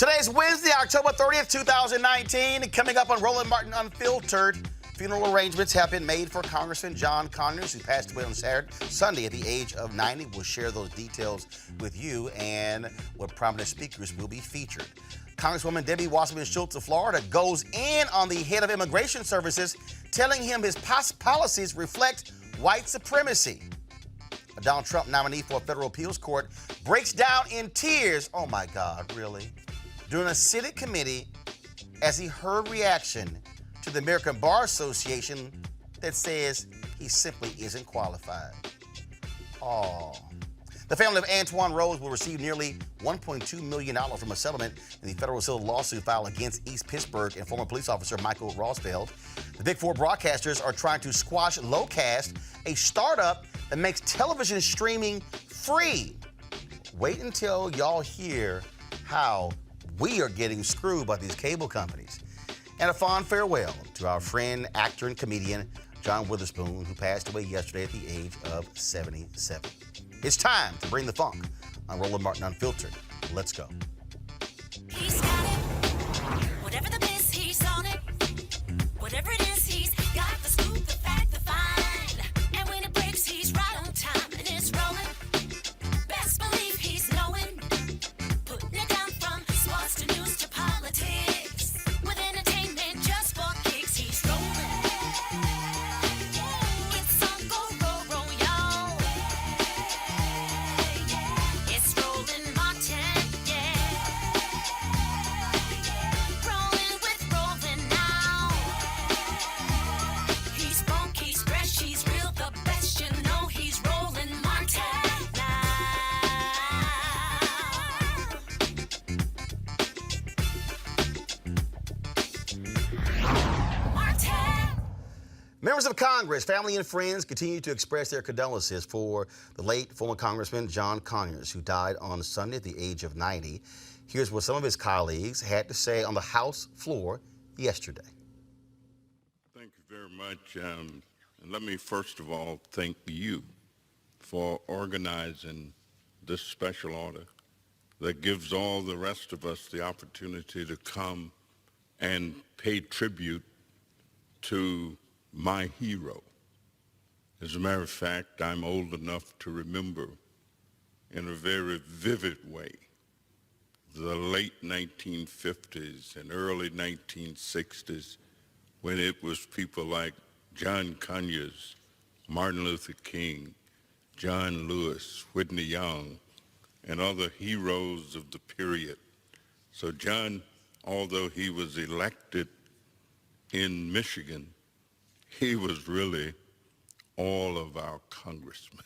Today is Wednesday, October 30th, 2019. Coming up on Roland Martin Unfiltered, funeral arrangements have been made for Congressman John Conyers, who passed away on Sunday at the age of 90. We'll share those details with you and what prominent speakers will be featured. Congresswoman Debbie Wasserman Schultz of Florida goes in on the head of immigration services, telling him his policies reflect white supremacy. A Donald Trump nominee for a federal appeals court breaks down in tears, oh my God, really, during a Senate committee as he heard reaction to the American Bar Association that says he simply isn't qualified. Oh. The family of Antoine Rose will receive nearly $1.2 million from a settlement in the federal civil lawsuit filed against East Pittsburgh and former police officer Michael Rosfeld. The Big Four broadcasters are trying to squash Locast, a startup that makes television streaming free. Wait until y'all hear how we are getting screwed by these cable companies. And a fond farewell to our friend, actor, and comedian John Witherspoon, who passed away yesterday at the age of 77. It's time to bring the funk on Roland Martin Unfiltered. Let's go. He's got it. Whatever the miss, he's on it. Whatever it is, he's got the scoop, the fact, the find. And when it breaks, he's right on time and it's rolling. Best believe he's knowing. Putting it down from sports to news to politics. With entertainment just for kicks, he's rolling. It's on go, roll, y'all. It's Roland Martin, yeah. Rolling with Roland now. He's funk, he's fresh, he's real, the best, you know he's Roland Martin now. Martin. Members of Congress, family, and friends continue to express their condolences for the late former Congressman John Conyers, who died on Sunday at the age of 90. Here's what some of his colleagues had to say on the House floor yesterday. Thank you very much. And let me first of all thank you for organizing this special order that gives all the rest of us the opportunity to come and pay tribute to my hero. As a matter of fact, I'm old enough to remember in a very vivid way the late 1950s and early 1960s when it was people like John Conyers, Martin Luther King, John Lewis, Whitney Young, and other heroes of the period. So John, although he was elected in Michigan, he was really all of our congressmen.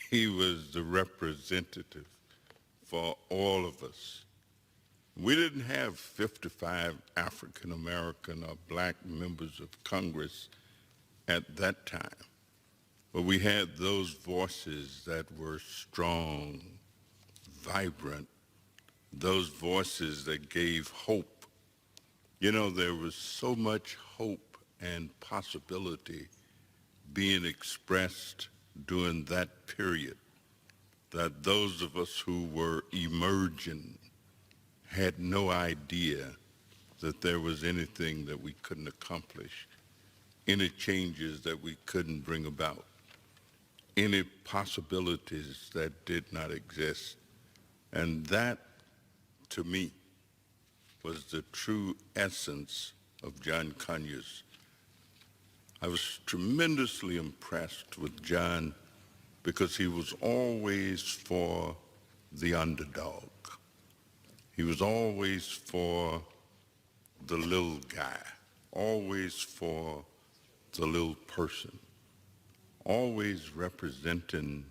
He was the representative for all of us. We didn't have 55 African American or black members of Congress at that time, but we had those voices that were strong, vibrant, those voices that gave hope. You know, there was so much hope and possibility being expressed during that period that those of us who were emerging had no idea that there was anything that we couldn't accomplish, any changes that we couldn't bring about, any possibilities that did not exist. And that, to me, was the true essence of John Conyers. I was tremendously impressed with John because he was always for the underdog. He was always for the little guy, always for the little person, always representing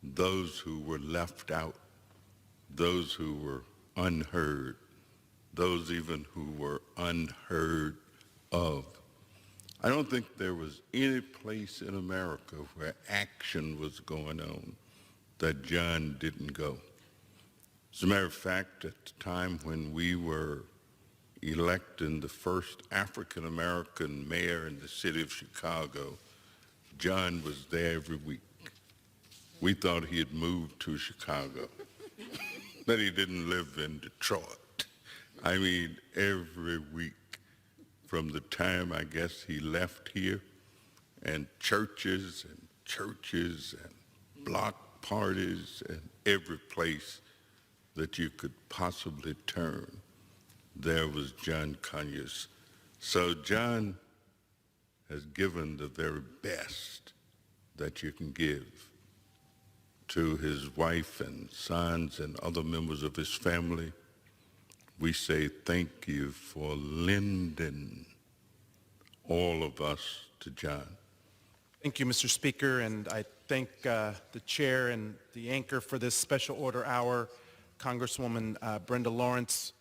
those who were left out, those who were unheard, those even who were unheard of. I don't think there was any place in America where action was going on that John didn't go. As a matter of fact, at the time when we were electing the first African American mayor in the city of Chicago, John was there every week. We thought he had moved to Chicago, that he didn't live in Detroit. I mean, every week from the time I guess he left here, and churches and block parties and every place that you could possibly turn, there was John Conyers. So John has given the very best that you can give to his wife and sons and other members of his family. We say thank you for lending all of us to John. Thank you, Mr. Speaker, and I thank the chair and the anchor for this special order hour, Congresswoman Brenda Lawrence,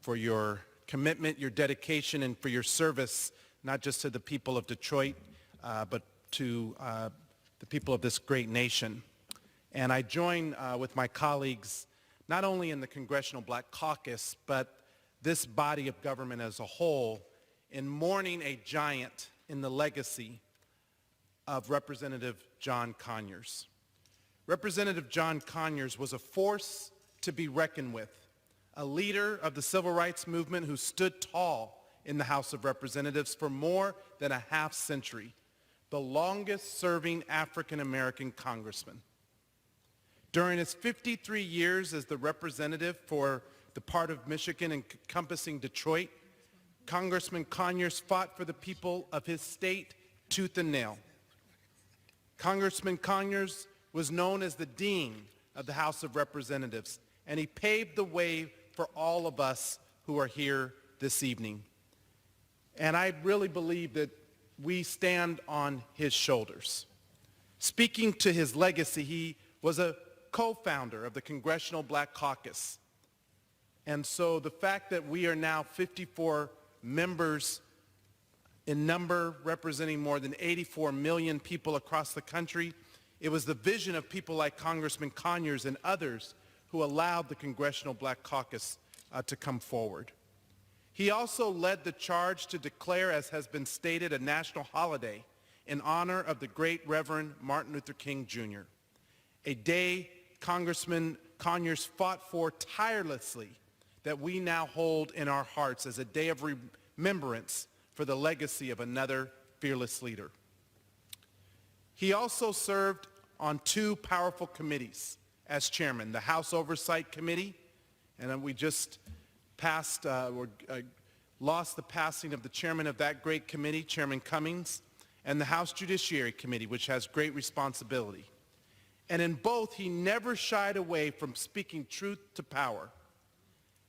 for your commitment, your dedication, and for your service, not just to the people of Detroit, but to the people of this great nation. And I join with my colleagues, not only in the Congressional Black Caucus, but this body of government as a whole, in mourning a giant in the legacy of Representative John Conyers. Representative John Conyers was a force to be reckoned with, a leader of the civil rights movement who stood tall in the House of Representatives for more than a half century, the longest serving African-American congressman. During his 53 years as the representative for the part of Michigan encompassing Detroit, Congressman Conyers fought for the people of his state tooth and nail. Congressman Conyers was known as the Dean of the House of Representatives, and he paved the way for all of us who are here this evening. And I really believe that we stand on his shoulders. Speaking to his legacy, he was a co-founder of the Congressional Black Caucus. And so the fact that we are now 54 members in number, representing more than 84 million people across the country, it was the vision of people like Congressman Conyers and others who allowed the Congressional Black Caucus to come forward. He also led the charge to declare, as has been stated, a national holiday in honor of the great Reverend Martin Luther King Jr., a day Congressman Conyers fought for tirelessly that we now hold in our hearts as a day of remembrance for the legacy of another fearless leader. He also served on two powerful committees as chairman, the House Oversight Committee, and then we just lost the passing of the chairman of that great committee, Chairman Cummings, and the House Judiciary Committee, which has great responsibility. And in both, he never shied away from speaking truth to power.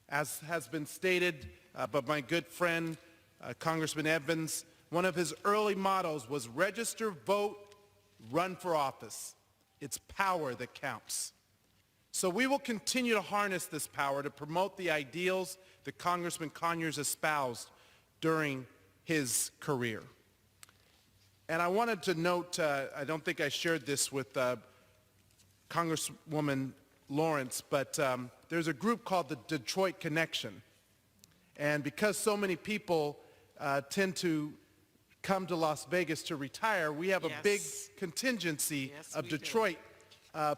As has been stated by my good friend, Congressman Evans, one of his early mottos was register, vote, run for office. It's power that counts. So we will continue to harness this power to promote the ideals that Congressman Conyers espoused during his career. And I wanted to note, I don't think I shared this with Congresswoman Lawrence, but there's a group called the Detroit Connection. And because so many people tend to come to Las Vegas to retire, we have a big contingency of Detroit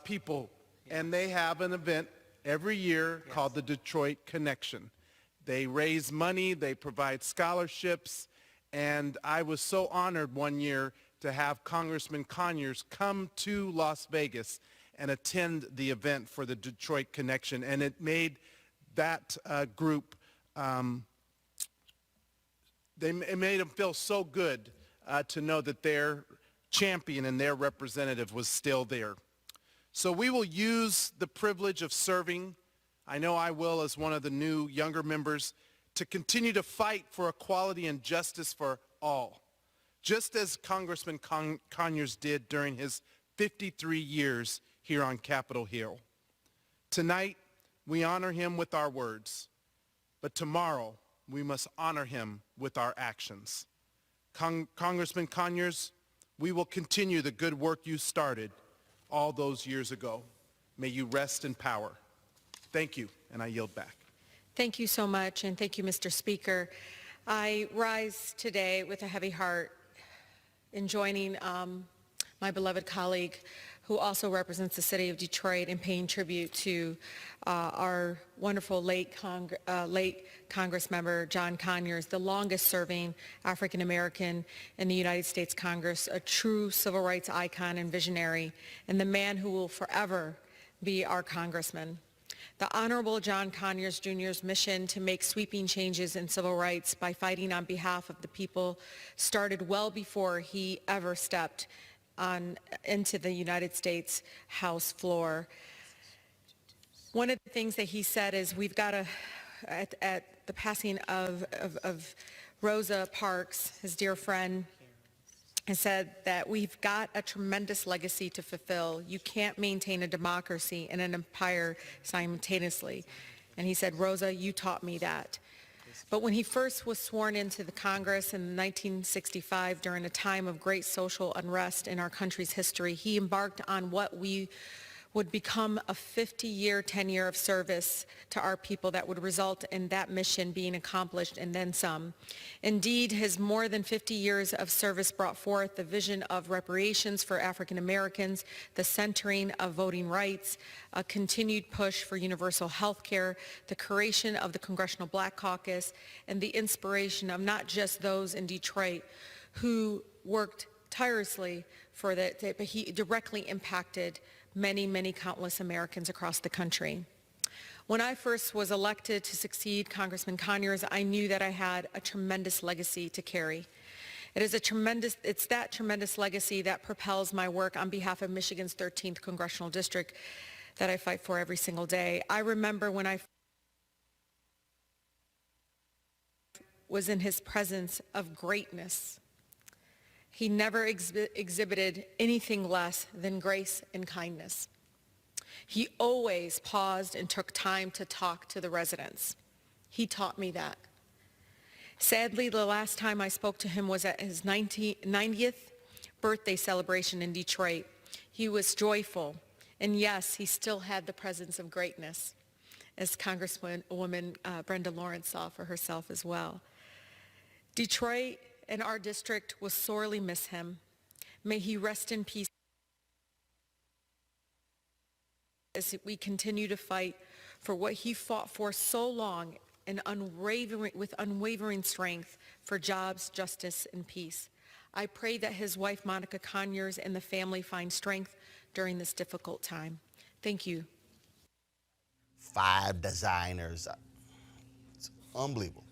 people. And they have an event every year called the Detroit Connection. They raise money, they provide scholarships, and I was so honored one year to have Congressman Conyers come to Las Vegas and attend the event for the Detroit Connection. And it made that group, it made them feel so good to know that their champion and their representative was still there. So we will use the privilege of serving, I know I will as one of the new younger members, to continue to fight for equality and justice for all, just as Congressman Conyers did during his 53 years here on Capitol Hill. Tonight, we honor him with our words, but tomorrow, we must honor him with our actions. Congressman Conyers, we will continue the good work you started all those years ago. May you rest in power. Thank you, and I yield back. Thank you so much, and thank you, Mr. Speaker. I rise today with a heavy heart in joining my beloved colleague who also represents the city of Detroit, and paying tribute to our wonderful late Congress member, John Conyers, the longest-serving African-American in the United States Congress, a true civil rights icon and visionary, and the man who will forever be our congressman. The Honorable John Conyers Jr.'s mission to make sweeping changes in civil rights by fighting on behalf of the people started well before he ever stepped into the United States House floor. One of the things that he said is we've got to, at the passing of Rosa Parks, his dear friend, and said that we've got a tremendous legacy to fulfill. You can't maintain a democracy and an empire simultaneously. And he said, Rosa, you taught me that. But when he first was sworn into the Congress in 1965, during a time of great social unrest in our country's history, he embarked on what we would become a 50-year tenure of service to our people that would result in that mission being accomplished and then some. Indeed, his more than 50 years of service brought forth the vision of reparations for African Americans, the centering of voting rights, a continued push for universal health care, the creation of the Congressional Black Caucus, and the inspiration of not just those in Detroit who worked tirelessly for that, but he directly impacted many countless Americans across the country. When I first was elected to succeed Congressman Conyers, I knew that I had a tremendous legacy to carry. It's that tremendous legacy that propels my work on behalf of Michigan's 13th Congressional District that I fight for every single day. I remember when I was in his presence of greatness. He never exhibited anything less than grace and kindness. He always paused and took time to talk to the residents. He taught me that. Sadly, the last time I spoke to him was at his 90th birthday celebration in Detroit. He was joyful, and yes, he still had the presence of greatness, as Congresswoman Brenda Lawrence saw for herself as well. Detroit and our district will sorely miss him. May he rest in peace as we continue to fight for what he fought for so long and with unwavering strength for jobs, justice, and peace. I pray that his wife, Monica Conyers, and the family find strength during this difficult time. Thank you. 5 designers. It's unbelievable.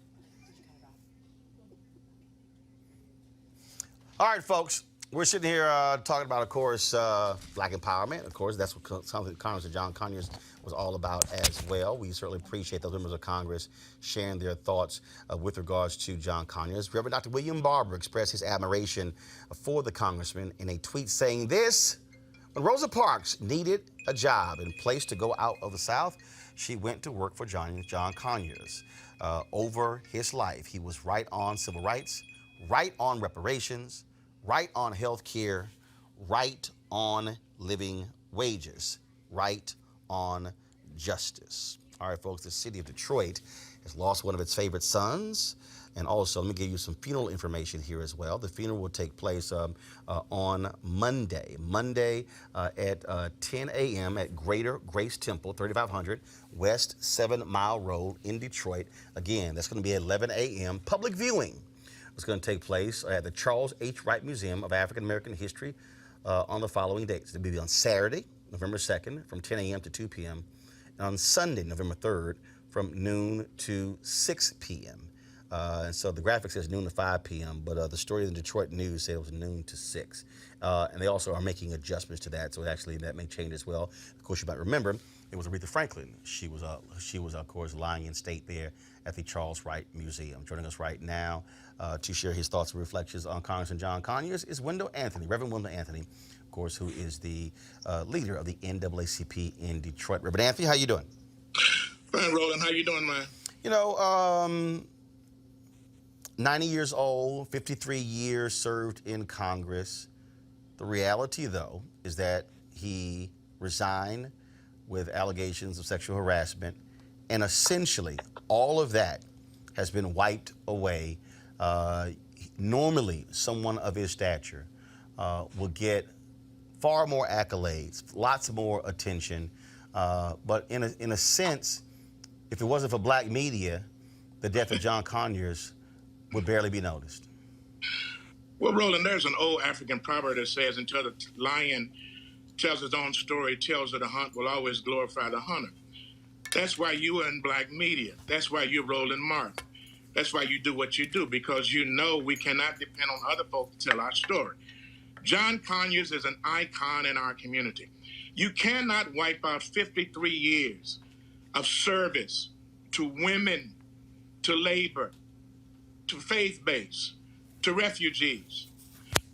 All right, folks, we're sitting here talking about, of course, black empowerment. Of course, that's what something Congressman John Conyers was all about as well. We certainly appreciate those members of Congress sharing their thoughts with regards to John Conyers. Reverend Dr. William Barber expressed his admiration for the congressman in a tweet saying this: when Rosa Parks needed a job and place to go out of the South, she went to work for John Conyers. Over his life, he was right on civil rights, right on reparations, right on health care, right on living wages, right on justice. All right, folks, the city of Detroit has lost one of its favorite sons. And also, let me give you some funeral information here as well. The funeral will take place on Monday at 10 a.m. at Greater Grace Temple, 3500 West 7 Mile Road in Detroit. Again, that's going to be at 11 a.m. Public viewing is going to take place at the Charles H. Wright Museum of African American History on the following dates. It'll be on Saturday, November 2nd, from 10 a.m. to 2 p.m., and on Sunday, November 3rd, from noon to 6 p.m. And so the graphic says noon to 5 p.m., but the story in the Detroit News said it was noon to 6. And they also are making adjustments to that, so actually that may change as well. Of course, you might remember it was Aretha Franklin. She was, of course, lying in state there at the Charles Wright Museum. Joining us right now to share his thoughts and reflections on Congressman John Conyers is Reverend Wendell Anthony, of course, who is the leader of the NAACP in Detroit. Reverend Anthony, how you doing? Fine, Roland. How you doing, man? You know, 90 years old, 53 years served in Congress. The reality, though, is that he resigned with allegations of sexual harassment, and essentially all of that has been wiped away. Normally, someone of his stature will get far more accolades, lots more attention. But in a sense, if it wasn't for black media, the death of John Conyers would barely be noticed. Well, Roland, there's an old African proverb that says, until the lion tells his own story, tells of the hunt will always glorify the hunter. That's why you are in black media. That's why you're Roland Martin. That's why you do what you do, because you know we cannot depend on other folk to tell our story. John Conyers is an icon in our community. You cannot wipe out 53 years of service to women, to labor, to faith-based, to refugees,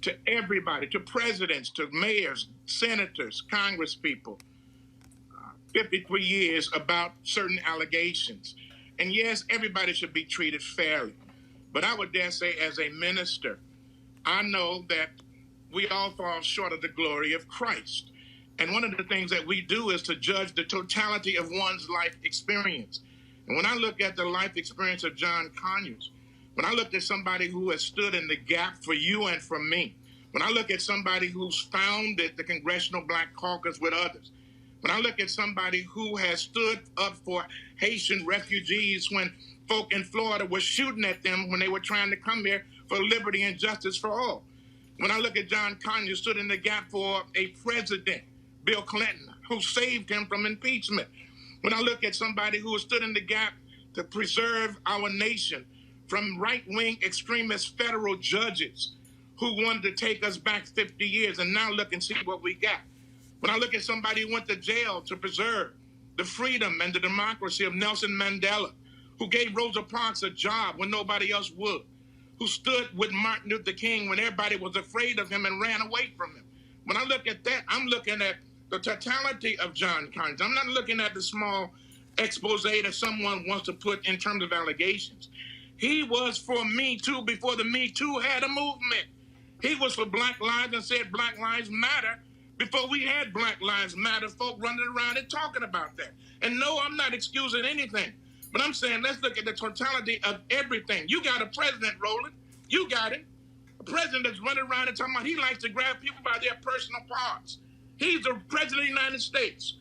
to everybody, to presidents, to mayors, senators, congresspeople. 53 years about certain allegations. And yes, everybody should be treated fairly. But I would dare say, as a minister, I know that we all fall short of the glory of Christ. And one of the things that we do is to judge the totality of one's life experience. And when I look at the life experience of John Conyers, when I look at somebody who has stood in the gap for you and for me, when I look at somebody who's founded the Congressional Black Caucus with others, when I look at somebody who has stood up for Haitian refugees when folk in Florida were shooting at them when they were trying to come here for liberty and justice for all. When I look at John Conyers, stood in the gap for a president, Bill Clinton, who saved him from impeachment. When I look at somebody who stood in the gap to preserve our nation from right-wing extremist federal judges who wanted to take us back 50 years, and now look and see what we got. When I look at somebody who went to jail to preserve the freedom and the democracy of Nelson Mandela, who gave Rosa Parks a job when nobody else would, who stood with Martin Luther King when everybody was afraid of him and ran away from him. When I look at that, I'm looking at the totality of John Conyers. I'm not looking at the small expose that someone wants to put in terms of allegations. He was for Me Too before the Me Too had a movement. He was for Black Lives and said Black Lives Matter before we had Black Lives Matter folk running around and talking about that. And no, I'm not excusing anything, but I'm saying let's look at the totality of everything. You got a president, Roland. You got it. A president that's running around and talking about he likes to grab people by their personal parts. He's the president of the United States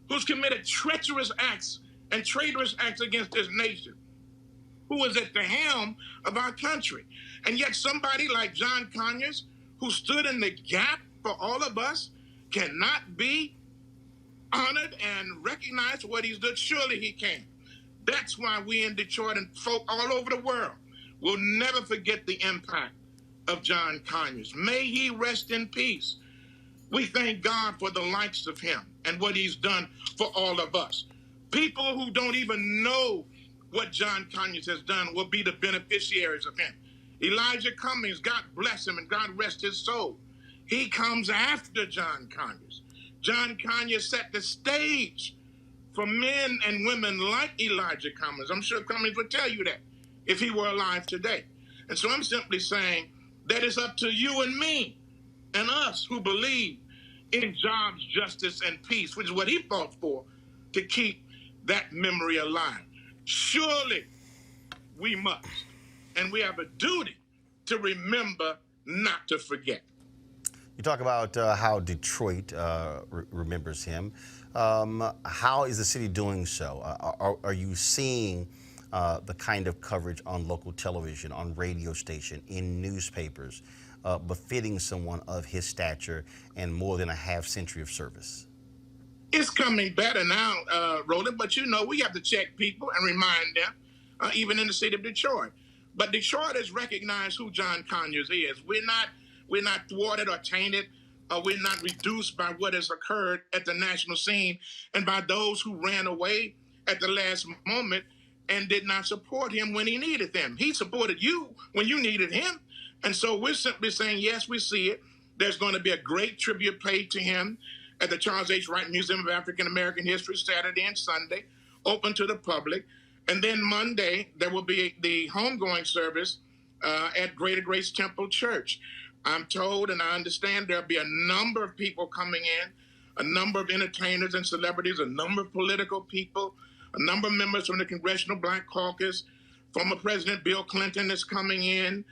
who's committed treacherous acts and traitorous acts against this nation, who is at the helm of our country. And yet somebody like John Conyers, who stood in the gap for all of us, cannot be honored and recognized for what he's done. Surely he can. That's why we in Detroit and folk all over the world will never forget the impact of John Conyers. May he rest in peace. We thank God for the likes of him and what he's done for all of us. People who don't even know what John Conyers has done will be the beneficiaries of him. Elijah Cummings, God bless him and God rest his soul. He comes after John Conyers. John Conyers set the stage for men and women like Elijah Cummings. I'm sure Cummings would tell you that if he were alive today. And so I'm simply saying that it's up to you and me and us who believe in jobs, justice, and peace, which is what he fought for, to keep that memory alive. Surely we must, and we have a duty to remember, not to forget. You talk about how Detroit remembers him. How is the city doing so? Are you seeing the kind of coverage on local television, on radio station, in newspapers, befitting someone of his stature and more than a half century of service? It's coming better now, Roland, but you know, we have to check people and remind them, even in the city of Detroit. But Detroit has recognized who John Conyers is. We're not thwarted or tainted, or we're not reduced by what has occurred at the national scene and by those who ran away at the last moment and did not support him when he needed them. He supported you when you needed him. And so we're simply saying, yes, we see it. There's going to be a great tribute paid to him at the Charles H. Wright Museum of African American History, Saturday and Sunday, open to the public. And then Monday, there will be the homegoing service at Greater Grace Temple Church. I'm told and I understand there'll be a number of people coming in, a number of entertainers and celebrities, a number of political people, a number of members from the Congressional Black Caucus. Former President Bill Clinton is coming in.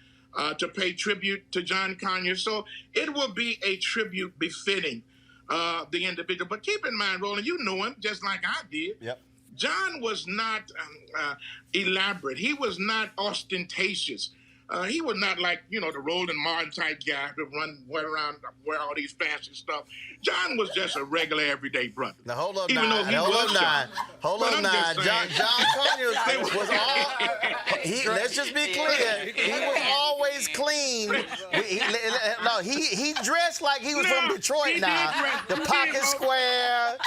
to pay tribute to John Conyers. So it will be a tribute befitting the individual. But keep in mind, Roland, you knew him just like I did. Yep. John was not elaborate. He was not ostentatious. He was not like, the Roland Martin type guy who wear all these fancy stuff. John was just a regular, everyday brother. Now hold up, Even though he was shy. Hold But up, I'm now. just saying. John Conyers was all. Let's just be clear. He was always clean. He dressed like he was from Detroit. he Now did dress. the He pocket did, square,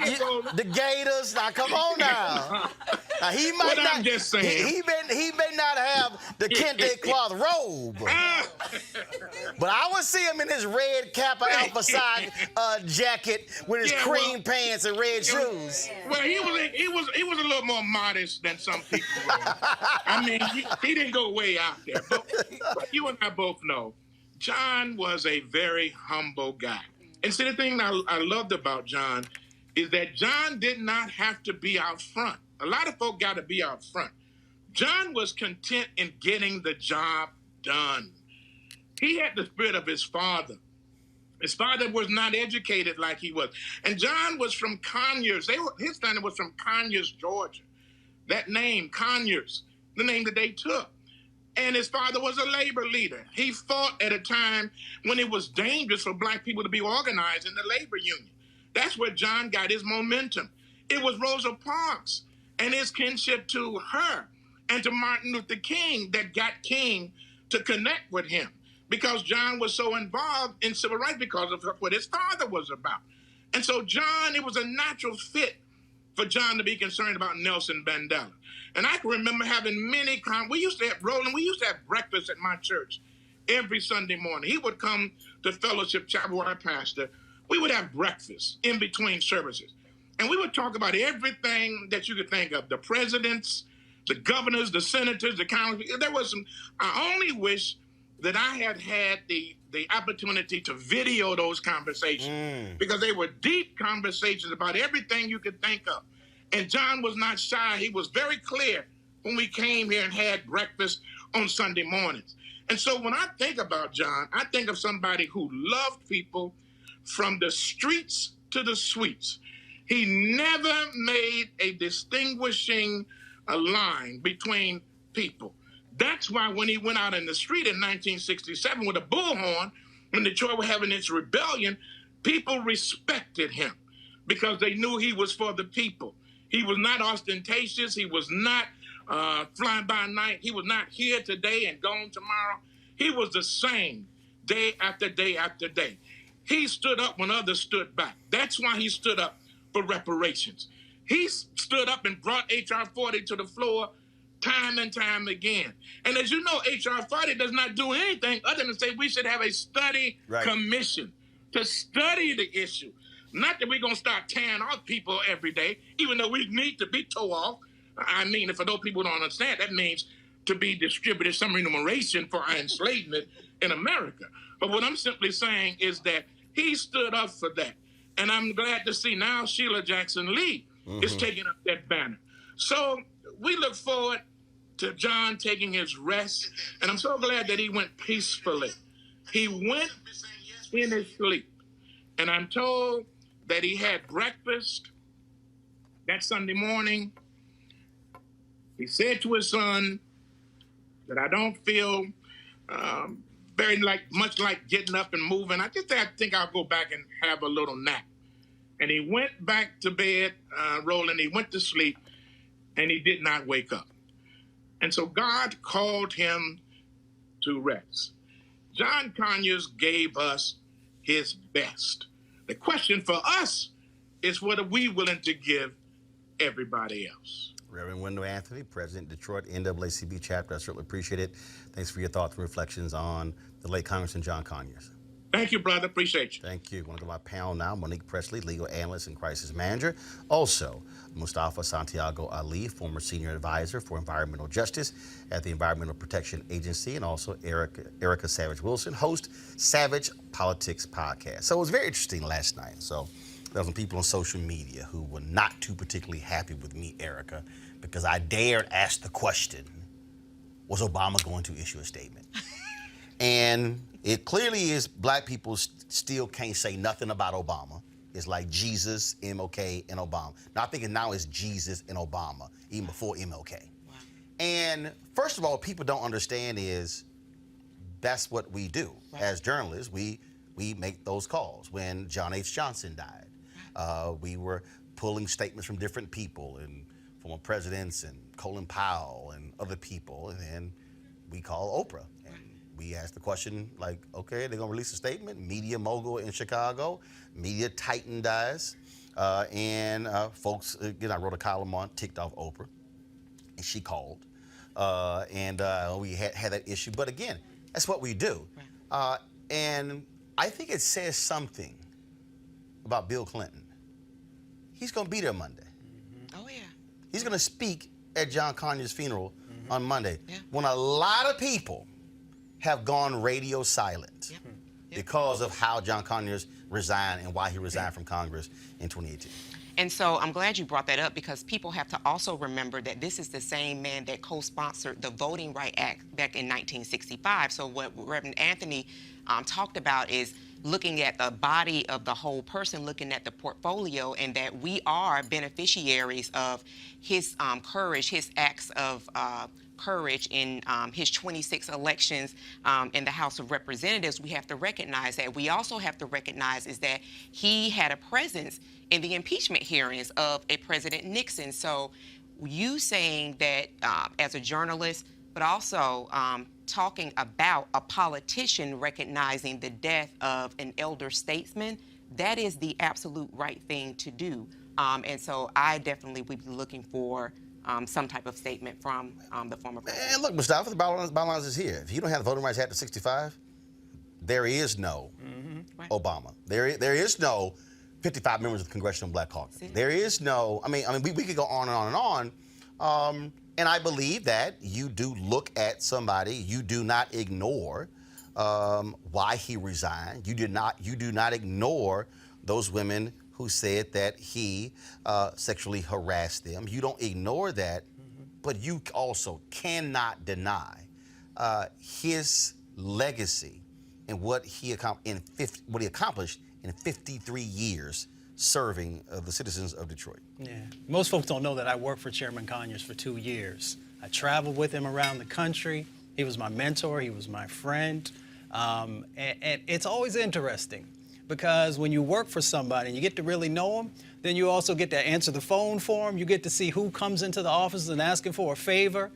did, the Gators. Now come on now. Now, he might But not. I'm just saying. He may not have the kente cloth robe, but I would see him in his red Kappa Alpha Psi jacket with his cream pants and red shoes. Well, he was a little more modest than some people. I mean, he didn't go way out there. But you and I both know, John was a very humble guy. And see, the thing I loved about John is that John did not have to be out front. A lot of folk got to be out front. John was content in getting the job done. He had the spirit of his father. His father was not educated like he was. And John was from Conyers. His family was from Conyers, Georgia. That name, Conyers, the name that they took. And his father was a labor leader. He fought at a time when it was dangerous for black people to be organized in the labor union. That's where John got his momentum. It was Rosa Parks and his kinship to her and to Martin Luther King that got King to connect with him, because John was so involved in civil rights because of what his father was about. And so John, it was a natural fit for John to be concerned about Nelson Mandela. And I can remember having many we used to have breakfast at my church every Sunday morning. He would come to Fellowship Chapel where I pastor. We would have breakfast in between services. And we would talk about everything that you could think of, the presidents, the governors, the senators, the congressmen. There was some, I only wish that I had the opportunity to video those conversations because they were deep conversations about everything you could think of. And John was not shy. He was very clear when we came here and had breakfast on Sunday mornings. And so when I think about John, I think of somebody who loved people from the streets to the suites. He never made a distinguishing line between people. That's why when he went out in the street in 1967 with a bullhorn, when Detroit were having its rebellion, people respected him because they knew he was for the people. He was not ostentatious. He was not flying by night. He was not here today and gone tomorrow. He was the same day after day after day. He stood up when others stood back. That's why he stood up for reparations. He stood up and brought H.R. 40 to the floor time and time again. And as you know, H.R. 40 does not do anything other than say we should have a study commission to study the issue. Not that we're going to start tearing off people every day, even though we need to be tore off. I mean, for those people who don't understand, that means to be distributed some remuneration for our enslavement in America. But what I'm simply saying is that he stood up for that. And I'm glad to see now Sheila Jackson Lee is taking up that banner. So we look forward to John taking his rest. And I'm so glad that he went peacefully. He went in his sleep. And I'm told that he had breakfast that Sunday morning. He said to his son that I don't feel very much like getting up and moving. I think I'll go back and have a little nap. And he went back to bed, Roland. He went to sleep, and he did not wake up. And so God called him to rest. John Conyers gave us his best. The question for us is, what are we willing to give everybody else? Reverend Wendell Anthony, President, Detroit NAACP chapter. I certainly appreciate it. Thanks for your thoughts and reflections on the late Congressman John Conyers. Thank you, brother. Appreciate you. Thank you. I want to go to my panel now. Monique Presley, legal analyst and crisis manager. Also, Mustafa Santiago Ali, former senior advisor for environmental justice at the Environmental Protection Agency, and also Erica Savage Wilson, host Savage Politics Podcast. So it was very interesting last night. So there were some people on social media who were not too particularly happy with me, Erica, because I dared ask the question, was Obama going to issue a statement? And it clearly is black people still can't say nothing about Obama. It's like Jesus, MLK, and Obama. Now, I think now it's Jesus and Obama, even before MLK. Wow. And first of all, what people don't understand is that's what we do. Right. As journalists. We make those calls. When John H. Johnson died, we were pulling statements from different people, and former presidents and Colin Powell and other people, and then we call Oprah. And we ask the question, like, okay, they're gonna release a statement, media mogul in Chicago, media titan dies, and folks, again, I wrote a column on, ticked off Oprah, and she called, and we had that issue. But again, that's what we do. And I think it says something about Bill Clinton. He's gonna be there Monday. Oh, yeah. He's going to speak at John Conyers' funeral on Monday, when a lot of people have gone radio silent because of how John Conyers resigned and why he resigned from Congress in 2018. And so I'm glad you brought that up, because people have to also remember that this is the same man that co-sponsored the Voting Rights Act back in 1965. So what Reverend Anthony talked about is looking at the body of the whole person, looking at the portfolio, and that we are beneficiaries of his courage, his acts of courage in his 26 elections in the House of Representatives. We have to recognize that. We also have to recognize is that he had a presence in the impeachment hearings of a President Nixon. So you saying that as a journalist, but also talking about a politician recognizing the death of an elder statesman, that is the absolute right thing to do. And so I definitely would be looking for some type of statement from the former president. And look, Mustafa, the bottom line is here. If you don't have the Voting Rights Act of 65, there is no Obama. There is no 55 members of the Congressional Black Caucus. There is no, I mean, we could go on and on and on. And I believe that you do look at somebody, you do not ignore why he resigned. You do not ignore those women who said that he sexually harassed them. You don't ignore that, but you also cannot deny his legacy and what he accomplished in 53 years serving the citizens of Detroit. Yeah, most folks don't know that I worked for Chairman Conyers for 2 years. I traveled with him around the country. He was my mentor, he was my friend. And it's always interesting because when you work for somebody and you get to really know them, then you also get to answer the phone for them. You get to see who comes into the office and asking for a favor,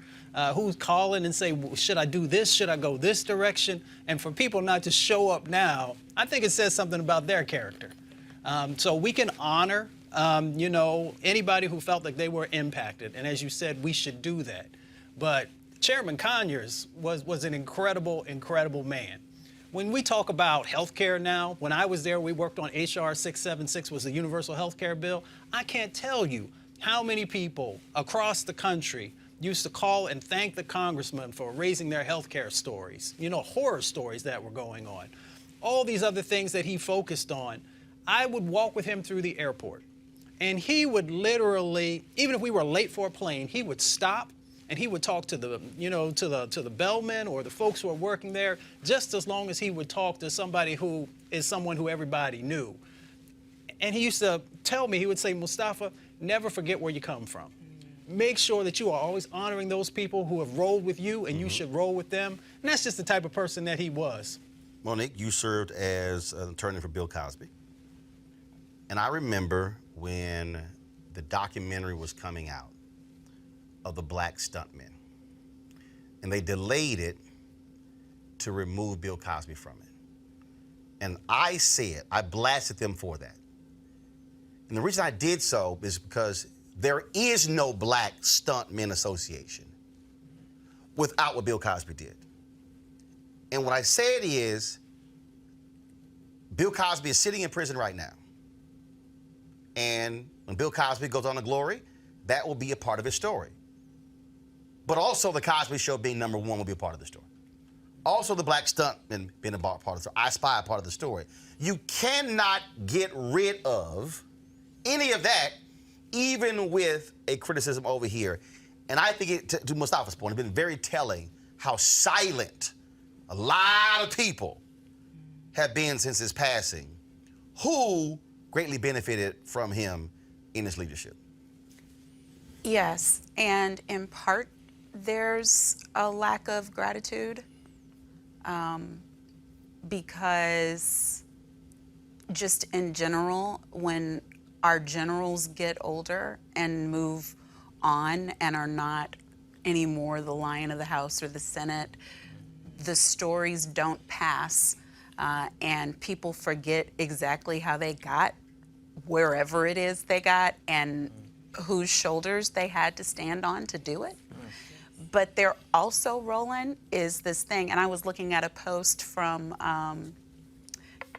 who's calling and say, should I do this? Should I go this direction? And for people not to show up now, I think it says something about their character. So we can honor, anybody who felt like they were impacted. And as you said, we should do that. But Chairman Conyers was an incredible, incredible man. When we talk about health care now, when I was there, we worked on HR 676, was the universal health care bill. I can't tell you how many people across the country used to call and thank the congressman for raising their health care stories, horror stories that were going on. All these other things that he focused on. I would walk with him through the airport, and he would literally, even if we were late for a plane, he would stop and he would talk to the, to the bellmen or the folks who are working there, just as long as he would talk to somebody who is someone who everybody knew. And he used to tell me, he would say, Mustafa, never forget where you come from. Make sure that you are always honoring those people who have rolled with you, and you should roll with them. And that's just the type of person that he was. Monique, you served as an attorney for Bill Cosby. And I remember when the documentary was coming out of the black stuntmen, and they delayed it to remove Bill Cosby from it. And I blasted them for that. And the reason I did so is because there is no Black Stuntmen Association without what Bill Cosby did. And what I said is, Bill Cosby is sitting in prison right now. And when Bill Cosby goes on to glory, that will be a part of his story. But also the Cosby Show being #1 will be a part of the story. Also the black stuntman being a part of the story. I Spy a part of the story. You cannot get rid of any of that, even with a criticism over here. And I think, to Mustafa's point, it's been very telling how silent a lot of people have been since his passing. Who greatly benefited from him in his leadership? Yes, and in part, there's a lack of gratitude because just in general, when our generals get older and move on and are not anymore the lion of the House or the Senate, the stories don't pass and people forget exactly how they got wherever it is they got and whose shoulders they had to stand on to do it. But there also, Roland, is this thing, and I was looking at a post from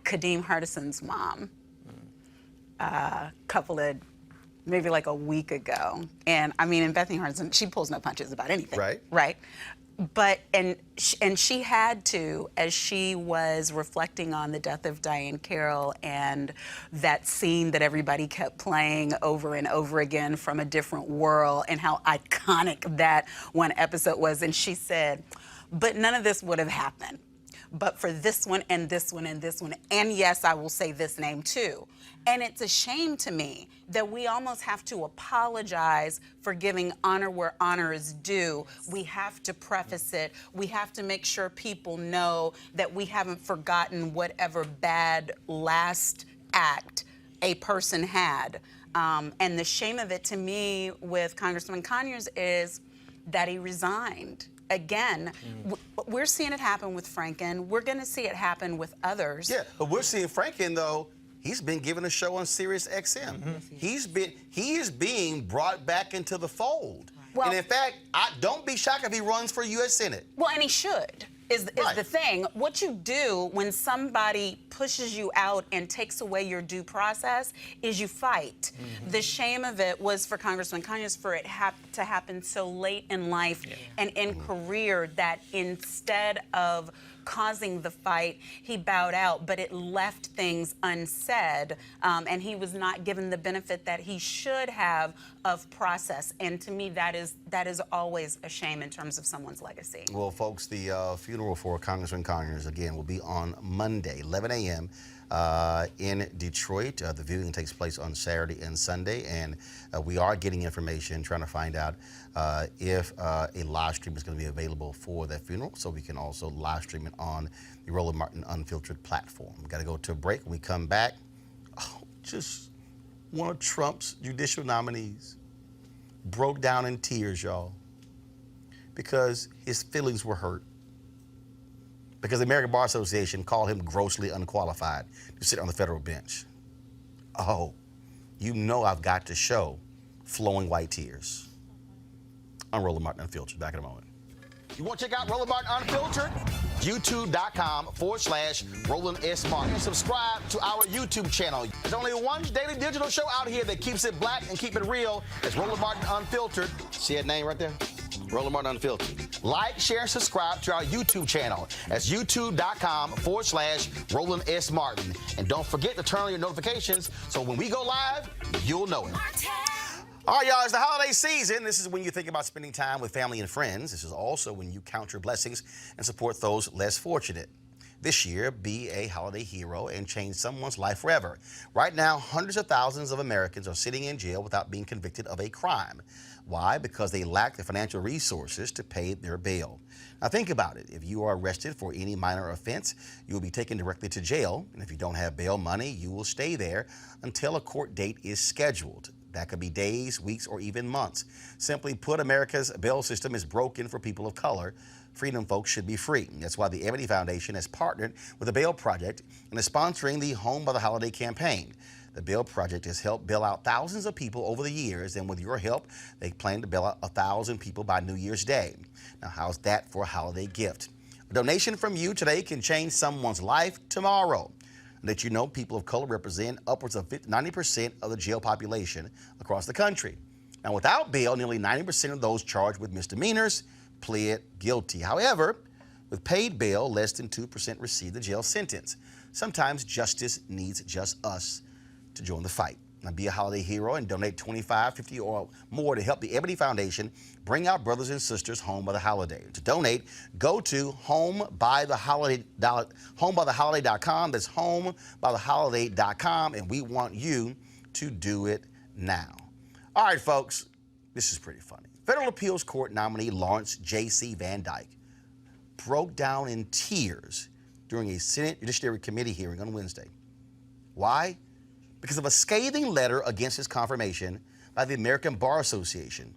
Kadeem Hardison's mom maybe like a week ago. And I mean, and Bethany Hardison, she pulls no punches about anything. Right. Right. But, and she had to, as she was reflecting on the death of Diane Carroll and that scene that everybody kept playing over and over again from a different world and how iconic that one episode was. And she said, but none of this would have happened. But for this one and this one and this one, and yes, I will say this name too. And it's a shame to me that we almost have to apologize for giving honor where honor is due. We have to preface it. We have to make sure people know that we haven't forgotten whatever bad last act a person had. And the shame of it to me with Congressman Conyers is that he resigned. Again, we're seeing it happen with Franken. We're going to see it happen with others. Yeah, but we're seeing Franken, though, he's been given a show on Sirius XM. He is being brought back into the fold. Well, and in fact, don't be shocked if he runs for U.S. Senate. Well, and he should, is the thing. What you do when somebody pushes you out and takes away your due process is you fight. The shame of it was for Congressman Conyers for it to happen so late in life and in career that instead of causing the fight, he bowed out, but it left things unsaid, and he was not given the benefit that he should have of process. And to me, that is always a shame in terms of someone's legacy. Well, folks, the funeral for Congressman Conyers, again, will be on Monday, 11 a.m. In Detroit. The viewing takes place on Saturday and Sunday, and we are getting information, trying to find out if a live stream is going to be available for that funeral, so we can also live stream it on the Roland Martin Unfiltered platform. We've got to go to a break. When we come back, just one of Trump's judicial nominees broke down in tears, y'all, because his feelings were hurt. Because the American Bar Association called him grossly unqualified to sit on the federal bench. Oh, you know I've got to show flowing white tears on Roland Martin Unfiltered. Back in a moment. You want to check out Roland Martin Unfiltered? YouTube.com/Roland S. Martin. And subscribe to our YouTube channel. There's only one daily digital show out here that keeps it black and keep it real. It's Roland Martin Unfiltered. See that name right there? Roland Martin Unfiltered. Like, share, and subscribe to our YouTube channel. That's youtube.com/Roland S. Martin. And don't forget to turn on your notifications so when we go live, you'll know it. All right, y'all, it's the holiday season. This is when you think about spending time with family and friends. This is also when you count your blessings and support those less fortunate. This year, be a holiday hero and change someone's life forever. Right now, hundreds of thousands of Americans are sitting in jail without being convicted of a crime. Why? Because they lack the financial resources to pay their bail. Now think about it. If you are arrested for any minor offense, you will be taken directly to jail. And if you don't have bail money, you will stay there until a court date is scheduled. That could be days, weeks, or even months. Simply put, America's bail system is broken for people of color. Freedom folks should be free. That's why the Ebony Foundation has partnered with the Bail Project and is sponsoring the Home by the Holiday campaign. The Bail Project has helped bail out thousands of people over the years, and with your help, they plan to bail out 1,000 people by New Year's Day. Now, how's that for a holiday gift? A donation from you today can change someone's life tomorrow. Let you know, people of color represent upwards of 90% of the jail population across the country. Now, without bail, nearly 90% of those charged with misdemeanors pled guilty. However, with paid bail, less than 2% receive the jail sentence. Sometimes justice needs just us to join the fight. Now be a holiday hero and donate $25, $50, or more to help the Ebony Foundation bring our brothers and sisters home by the holiday. To donate, go to homebytheholiday.com. That's homebytheholiday.com, and we want you to do it now. All right, folks, this is pretty funny. Federal Appeals Court nominee Lawrence J.C. Van Dyke broke down in tears during a Senate Judiciary Committee hearing on Wednesday. Why? Because of a scathing letter against his confirmation by the American Bar Association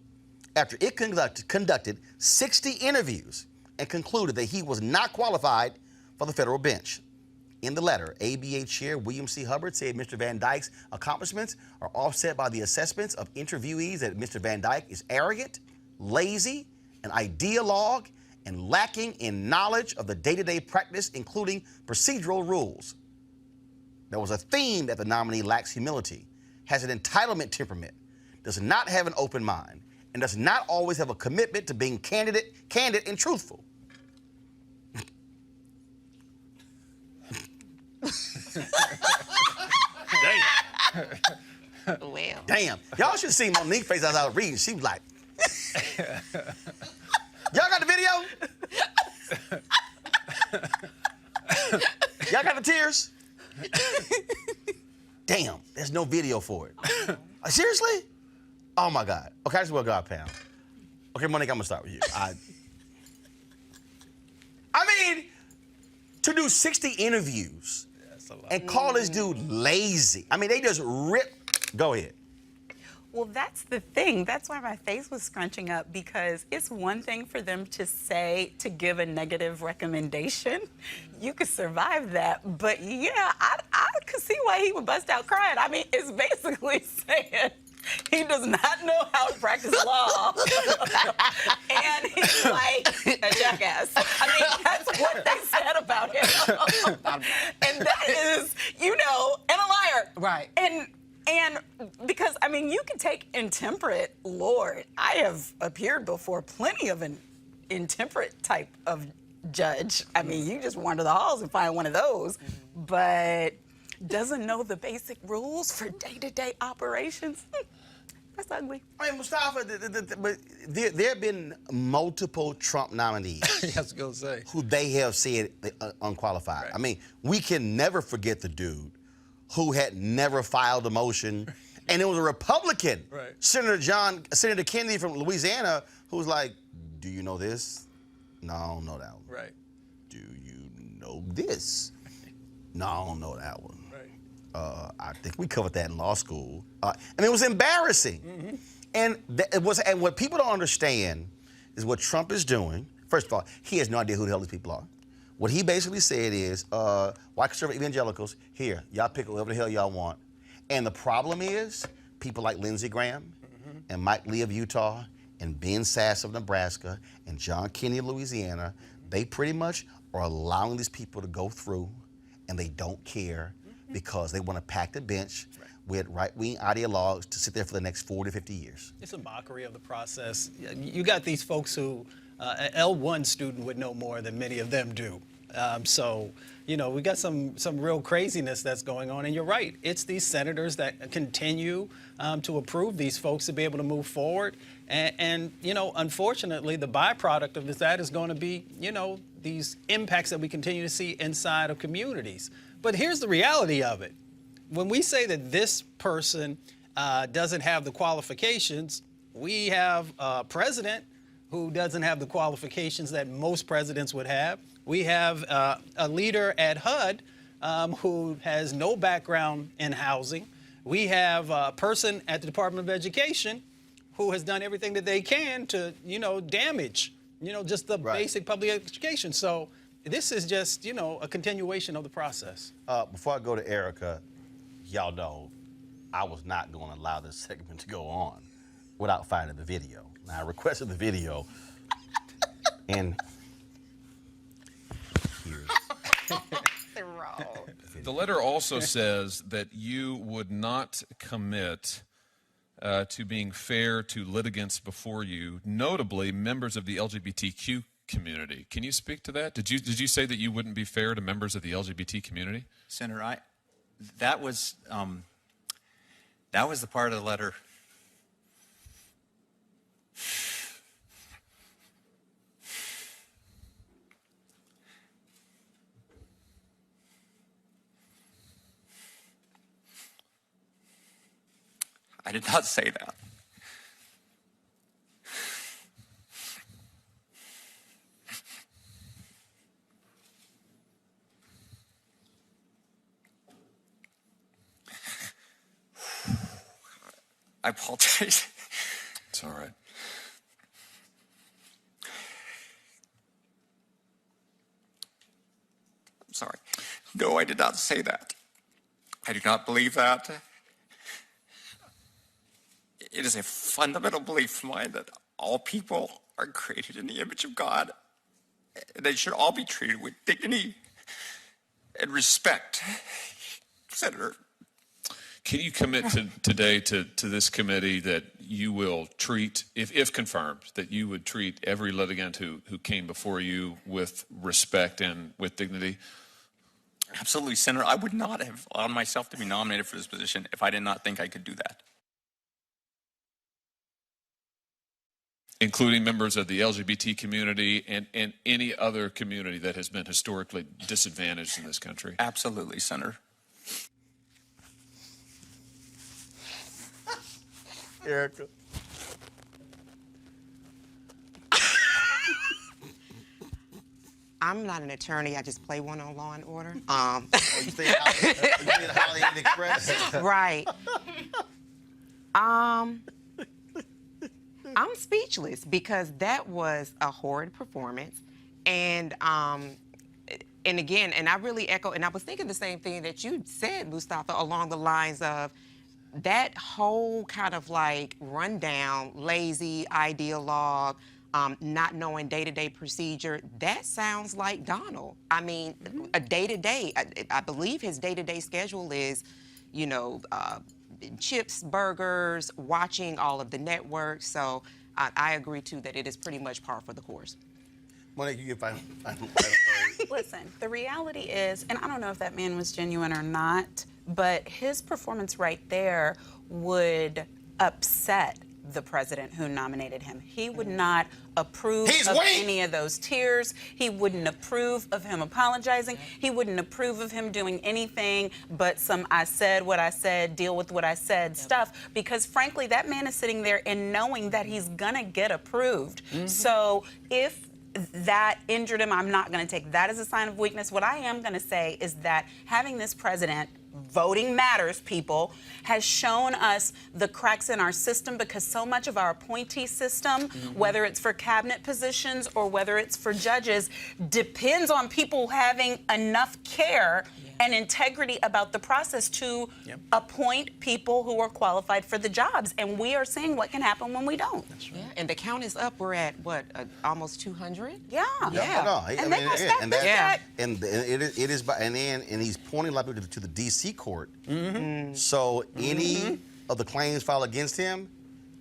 after it conducted 60 interviews and concluded that he was not qualified for the federal bench. In the letter, ABA Chair William C. Hubbard said Mr. Van Dyke's accomplishments are offset by the assessments of interviewees that Mr. Van Dyke is arrogant, lazy, an ideologue, and lacking in knowledge of the day-to-day practice, including procedural rules. There was a theme that the nominee lacks humility, has an entitlement temperament, does not have an open mind, and does not always have a commitment to being candid and truthful. Well. Damn. Y'all should have seen Monique's face as I was reading. She was like, y'all got the video? Y'all got the tears? Damn, there's no video for it. Seriously? Oh my God. Okay, I just will go out, Pam. Okay, Monique, I'm gonna start with you. I mean, to do 60 interviews and call this dude lazy. I mean, they just rip. Go ahead. Well, that's the thing. That's why my face was scrunching up, because it's one thing for them to say, to give a negative recommendation. You could survive that. But yeah, I could see why he would bust out crying. I mean, it's basically saying he does not know how to practice law. And he's like a jackass. I mean, that's what they said about him. And that is, and a liar. Right. And because, I mean, you can take intemperate, Lord, I have appeared before plenty of an intemperate type of judge. I mean, you just wander the halls and find one of those, but doesn't know the basic rules for day-to-day operations. That's ugly. I mean, Mustafa, but there have been multiple Trump nominees I was going to say. who they have said unqualified. Right. I mean, we can never forget the dude who had never filed a motion, and it was a Republican, Right. Senator Kennedy from Louisiana, who was like, do you know this? No, I don't know that one. Right. Do you know this? No, I don't know that one. Right. I think we covered that in law school. And it was embarrassing. And what people don't understand is what Trump is doing. First of all, he has no idea who the hell these people are. What he basically said is, white conservative evangelicals, here, y'all pick whoever the hell y'all want. And the problem is, people like Lindsey Graham and Mike Lee of Utah and Ben Sass of Nebraska and John Kennedy of Louisiana, they pretty much are allowing these people to go through, and they don't care because they want to pack the bench with right-wing ideologues to sit there for the next 40, 50 years. It's a mockery of the process. You got these folks who, an L1 student would know more than many of them do. So, we got some real craziness that's going on. And you're right, it's these senators that continue to approve these folks to be able to move forward. And unfortunately, the byproduct of that is going to be, these impacts that we continue to see inside of communities. But here's the reality of it. When we say that this person doesn't have the qualifications, we have a president who doesn't have the qualifications that most presidents would have. We have a leader at HUD who has no background in housing. We have a person at the Department of Education who has done everything that they can to, damage, just the basic public education. So this is just, a continuation of the process. Before I go to Erica, y'all know I was not going to allow this segment to go on without finding the video. Now, I requested the video, and here's the letter also says that you would not commit to being fair to litigants before you, notably members of the LGBTQ community. Can you speak to that? Did you say that you wouldn't be fair to members of the LGBT community? Senator, that was That was the part of the letter I did not say that. I apologize. It's all right. I'm sorry. No, I did not say that. I do not believe that. It is a fundamental belief of mine that all people are created in the image of God. They should all be treated with dignity and respect. Senator. Can you commit today to this committee that you will treat, if confirmed, that you would treat every litigant who came before you with respect and with dignity? Absolutely, Senator. I would not have allowed myself to be nominated for this position if I did not think I could do that. Including members of the LGBT community and any other community that has been historically disadvantaged in this country? Absolutely, Senator. Erica. I'm not an attorney. I just play one on Law and Order. Oh, you stay at Holiday Inn Express? Right. I'm speechless because that was a horrid performance, and again, and I really echo, and I was thinking the same thing that you said, Mustafa, along the lines of that whole kind of like rundown, lazy ideologue, not knowing day-to-day procedure. That sounds like Donald. I mean, a day-to-day. I believe his day-to-day schedule is, you know, chips, burgers, watching all of the networks. So I agree, too, that it is pretty much par for the course. Monique, you get final word. Listen, the reality is, and I don't know if that man was genuine or not, but his performance right there would upset the president who nominated him. He would not approve of any of those tears. He wouldn't approve of him apologizing. He wouldn't approve of him doing anything but some I said what I said, deal with what I said stuff, because frankly, that man is sitting there and knowing that he's gonna get approved. So if that injured him, I'm not going to take that as a sign of weakness. What I am going to say is that having this president, voting matters, people, has shown us the cracks in our system, because so much of our appointee system, whether it's for cabinet positions or whether it's for judges, depends on people having enough care and integrity about the process to appoint people who are qualified for the jobs. And we are seeing what can happen when we don't. That's right. Yeah, and the count is up. We're at, what, almost 200? Yeah. And he's pointing a lot of people to the D.C. court. So any of the claims filed against him,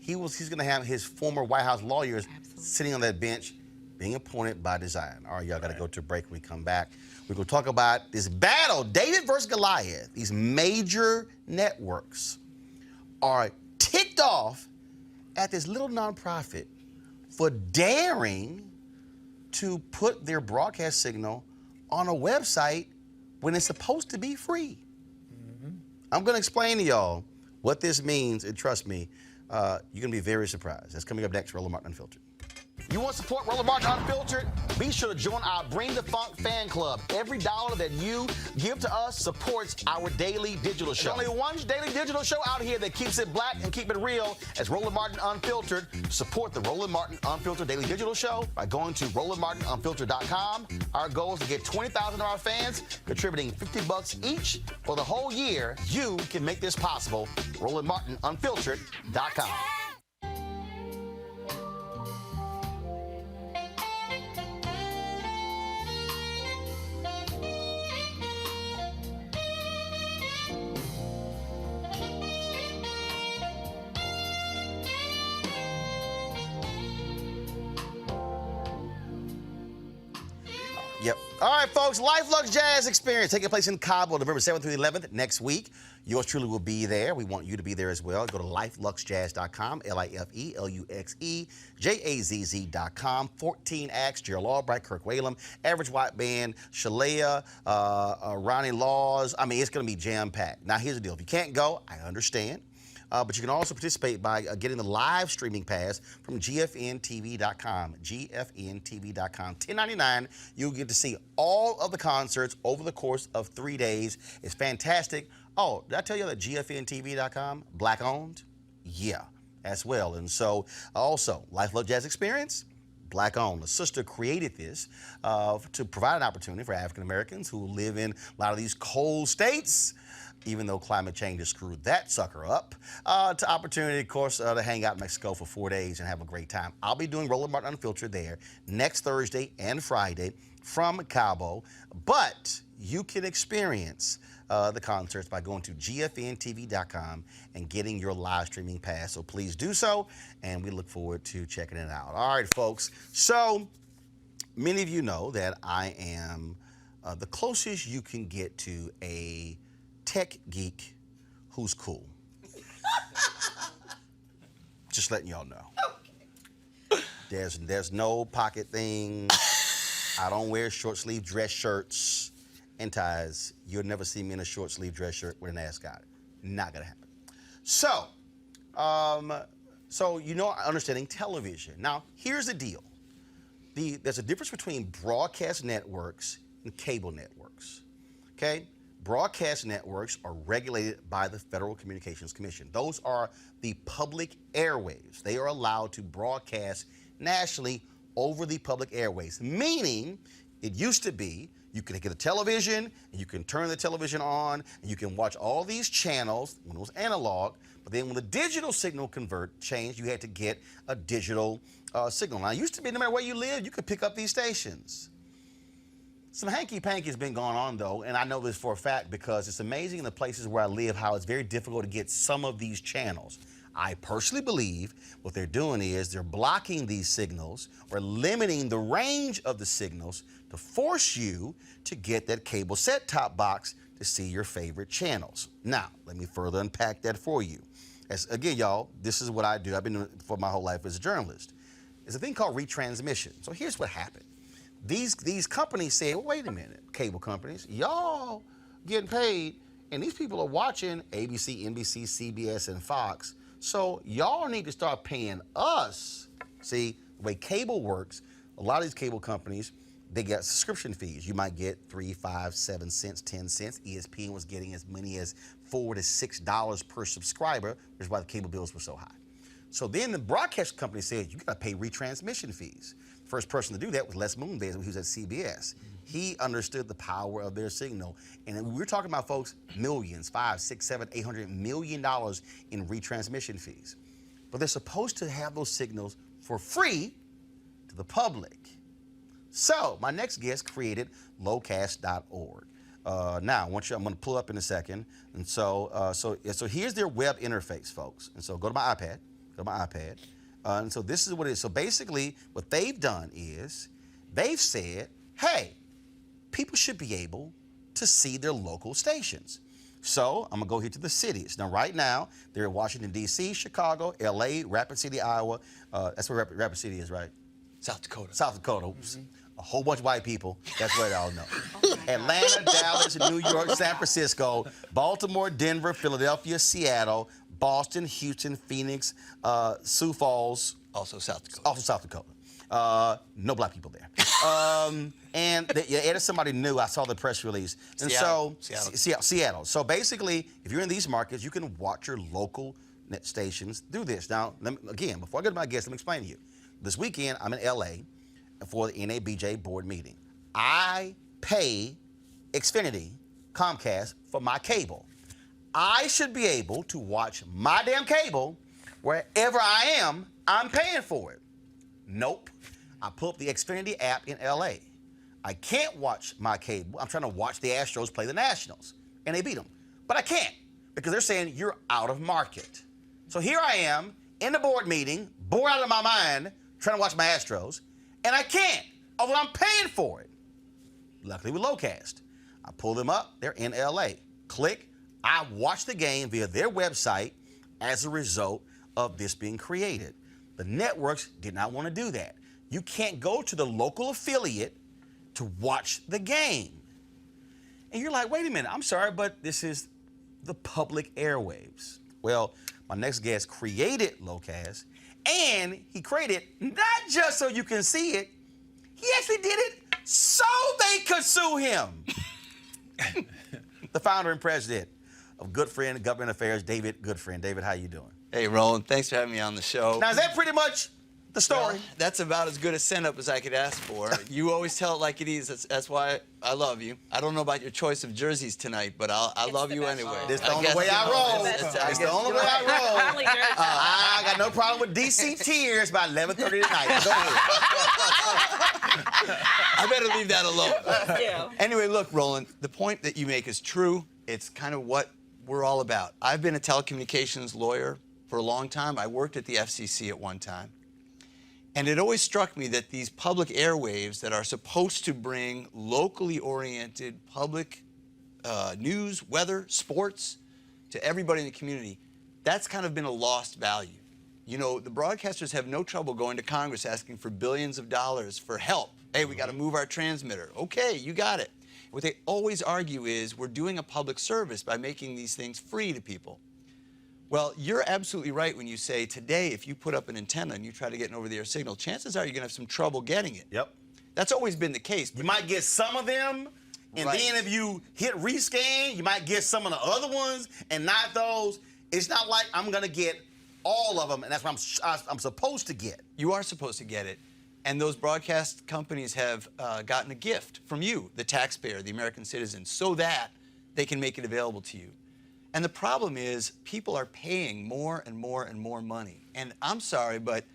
he's going to have his former White House lawyers sitting on that bench being appointed by design. All right, y'all got to go to a break. When we come back, we're going to talk about this battle, David versus Goliath. These major networks are ticked off at this little nonprofit for daring to put their broadcast signal on a website when it's supposed to be free. I'm going to explain to y'all what this means, and trust me, you're going to be very surprised. That's coming up next, Roland Martin Unfiltered. You want to support Roland Martin Unfiltered? Be sure to join our Bring the Funk fan club. Every dollar that you give to us supports our daily digital show. There's only one daily digital show out here that keeps it black and keep it real. As Roland Martin Unfiltered. Support the Roland Martin Unfiltered daily digital show by going to RolandMartinUnfiltered.com. Our goal is to get 20,000 of our fans contributing $50 each for the whole year. You can make this possible. RolandMartinUnfiltered.com. Yep. All right, folks. Life Lux Jazz Experience taking place in Cabo, November 7th through the 11th next week. Yours truly will be there. We want you to be there as well. Go to lifeluxjazz.com, LIFELUXEJAZZ.com. 14 acts: Gerald Albright, Kirk Whalum, Average White Band, Shalea, Ronnie Laws. I mean, it's going to be jam-packed. Now, here's the deal. If you can't go, I understand. But you can also participate by getting the live streaming pass from GFNTV.com, GFNTV.com. $10.99, you'll get to see all of the concerts over the course of 3 days. It's fantastic. Oh, did I tell you that GFNTV.com, Black-owned? Yeah, as well. And so, also, Life Love Jazz Experience, Black-owned. The sister created this to provide an opportunity for African Americans who live in a lot of these cold states, even though climate change has screwed that sucker up, to opportunity, of course, to hang out in Mexico for 4 days and have a great time. I'll be doing Roland Martin Unfiltered there next Thursday and Friday from Cabo, but you can experience the concerts by going to GFNTV.com and getting your live streaming pass. So please do so, and we look forward to checking it out. All right, folks. So many of you know that I am the closest you can get to a tech geek who's cool. Just letting y'all know. Okay. There's no pocket thing. I don't wear short sleeve dress shirts and ties. You'll never see me in a short sleeve dress shirt with an ascot. Not gonna happen. So, understanding television. Now, here's the deal. There's a difference between broadcast networks and cable networks. Okay? Broadcast networks are regulated by the Federal Communications Commission. Those are the public airwaves. They are allowed to broadcast nationally over the public airwaves, meaning it used to be you could get a television and you can turn the television on and you can watch all these channels when it was analog, but then when the digital signal changed, you had to get a digital signal. Now, it used to be no matter where you live, you could pick up these stations. Some hanky-panky has been going on, though, and I know this for a fact because it's amazing in the places where I live how it's very difficult to get some of these channels. I personally believe what they're doing is they're blocking these signals or limiting the range of the signals to force you to get that cable set-top box to see your favorite channels. Now, let me further unpack that for you. Again, y'all, this is what I do. I've been doing it for my whole life as a journalist. There's a thing called retransmission. So here's what happened. These companies said, well, wait a minute, cable companies, y'all getting paid, and these people are watching ABC, NBC, CBS, and Fox, so y'all need to start paying us. See, the way cable works, a lot of these cable companies, they get subscription fees. You might get 3, 5, 7 cents, 10 cents. ESPN was getting as many as $4 to $6 per subscriber, which is why the cable bills were so high. So then the broadcast company said, you gotta pay retransmission fees. First person to do that was Les Moonves when he was at CBS. He understood the power of their signal. And we're talking about, folks, millions, 5, 6, 7, $800 million in retransmission fees. But they're supposed to have those signals for free to the public. So my next guest created lowcast.org. Now, I'm going to pull up in a second. And so here's their web interface, folks. And so go to my iPad. And so this is what it is. So basically, what they've done is they've said, hey, people should be able to see their local stations. So I'm going to go here to the cities. Now, right now, they're in Washington, D.C., Chicago, L.A., Rapid City, Iowa. That's where Rapid City is, right? South Dakota. South Dakota. Mm-hmm. A whole bunch of white people. That's where they all know. Atlanta, Dallas, New York, San Francisco, Baltimore, Denver, Philadelphia, Seattle, Boston, Houston, Phoenix, Sioux Falls. Also South Dakota. Also South Dakota. No black people there. And they added somebody new. I saw the press release. And Seattle. So basically, if you're in these markets, you can watch your local net stations do this. Now, again, before I get to my guest, let me explain to you. This weekend, I'm in L.A. for the NABJ board meeting. I pay Xfinity, Comcast, for my cable. I should be able to watch my damn cable wherever I am. I'm paying for it. Nope. I pull up the Xfinity app in LA. I can't watch my cable. I'm trying to watch the Astros play the Nationals, and they beat them. But I can't because they're saying you're out of market. So here I am in the board meeting, bored out of my mind, trying to watch my Astros, and I can't, although I'm paying for it. luckily with Locast. I pull them up. They're in LA. Click. I watch the game via their website as a result of this being created. The networks did not want to do that. You can't go to the local affiliate to watch the game. And you're like, wait a minute, I'm sorry, but this is the public airwaves. Well, my next guest created Locast, and he created not just so you can see it, he actually did it so they could sue him. The founder and president of Good Friend Government Affairs, David Goodfriend. David, how you doing? Hey, Roland, thanks for having me on the show. Now, is that pretty much the story? Well, that's about as good a send-up as I could ask for. You always tell it like it is. That's why I love you. I don't know about your choice of jerseys tonight, but I love you anyway. This the only way I roll. It's the only way I roll. I got no problem with DC Tears by 11:30 tonight. Go ahead. I better leave that alone. Anyway, look, Roland, the point that you make is true. It's kind of what we're all about. I've been a telecommunications lawyer for a long time. I worked at the FCC at one time. And it always struck me that these public airwaves that are supposed to bring locally oriented public news, weather, sports to everybody in the community, that's kind of been a lost value. You know, the broadcasters have no trouble going to Congress asking for billions of dollars for help. Hey, we got to move our transmitter. Okay, you got it. What they always argue is we're doing a public service by making these things free to people. Well, you're absolutely right when you say today, if you put up an antenna and you try to get an over-the-air signal, chances are you're going to have some trouble getting it. Yep. That's always been the case. You might get some of them, and then if you hit rescan, you might get some of the other ones and not those. It's not like I'm going to get all of them, and that's what I'm supposed to get. You are supposed to get it. And those broadcast companies have gotten a gift from you, the taxpayer, the American citizen, so that they can make it available to you. And the problem is people are paying more and more and more money. And I'm sorry, but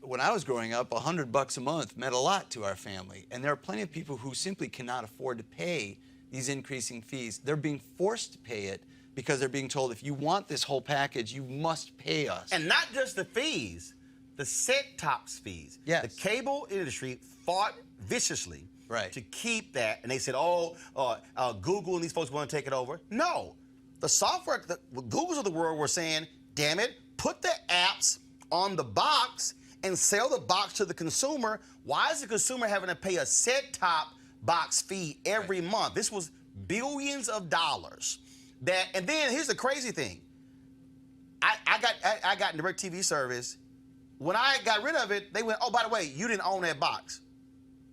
when I was growing up, $100 a month meant a lot to our family. And there are plenty of people who simply cannot afford to pay these increasing fees. They're being forced to pay it because they're being told, if you want this whole package, you must pay us. And not just the fees, the set-tops fees. Yes. The cable industry fought viciously to keep that. And they said, Google and these folks want to take it over. No. The software, the Googles of the world were saying, damn it, put the apps on the box and sell the box to the consumer. Why is the consumer having to pay a set-top box fee every month? This was billions of dollars. And then here's the crazy thing. I got DirecTV service. When I got rid of it, they went, oh, by the way, you didn't own that box.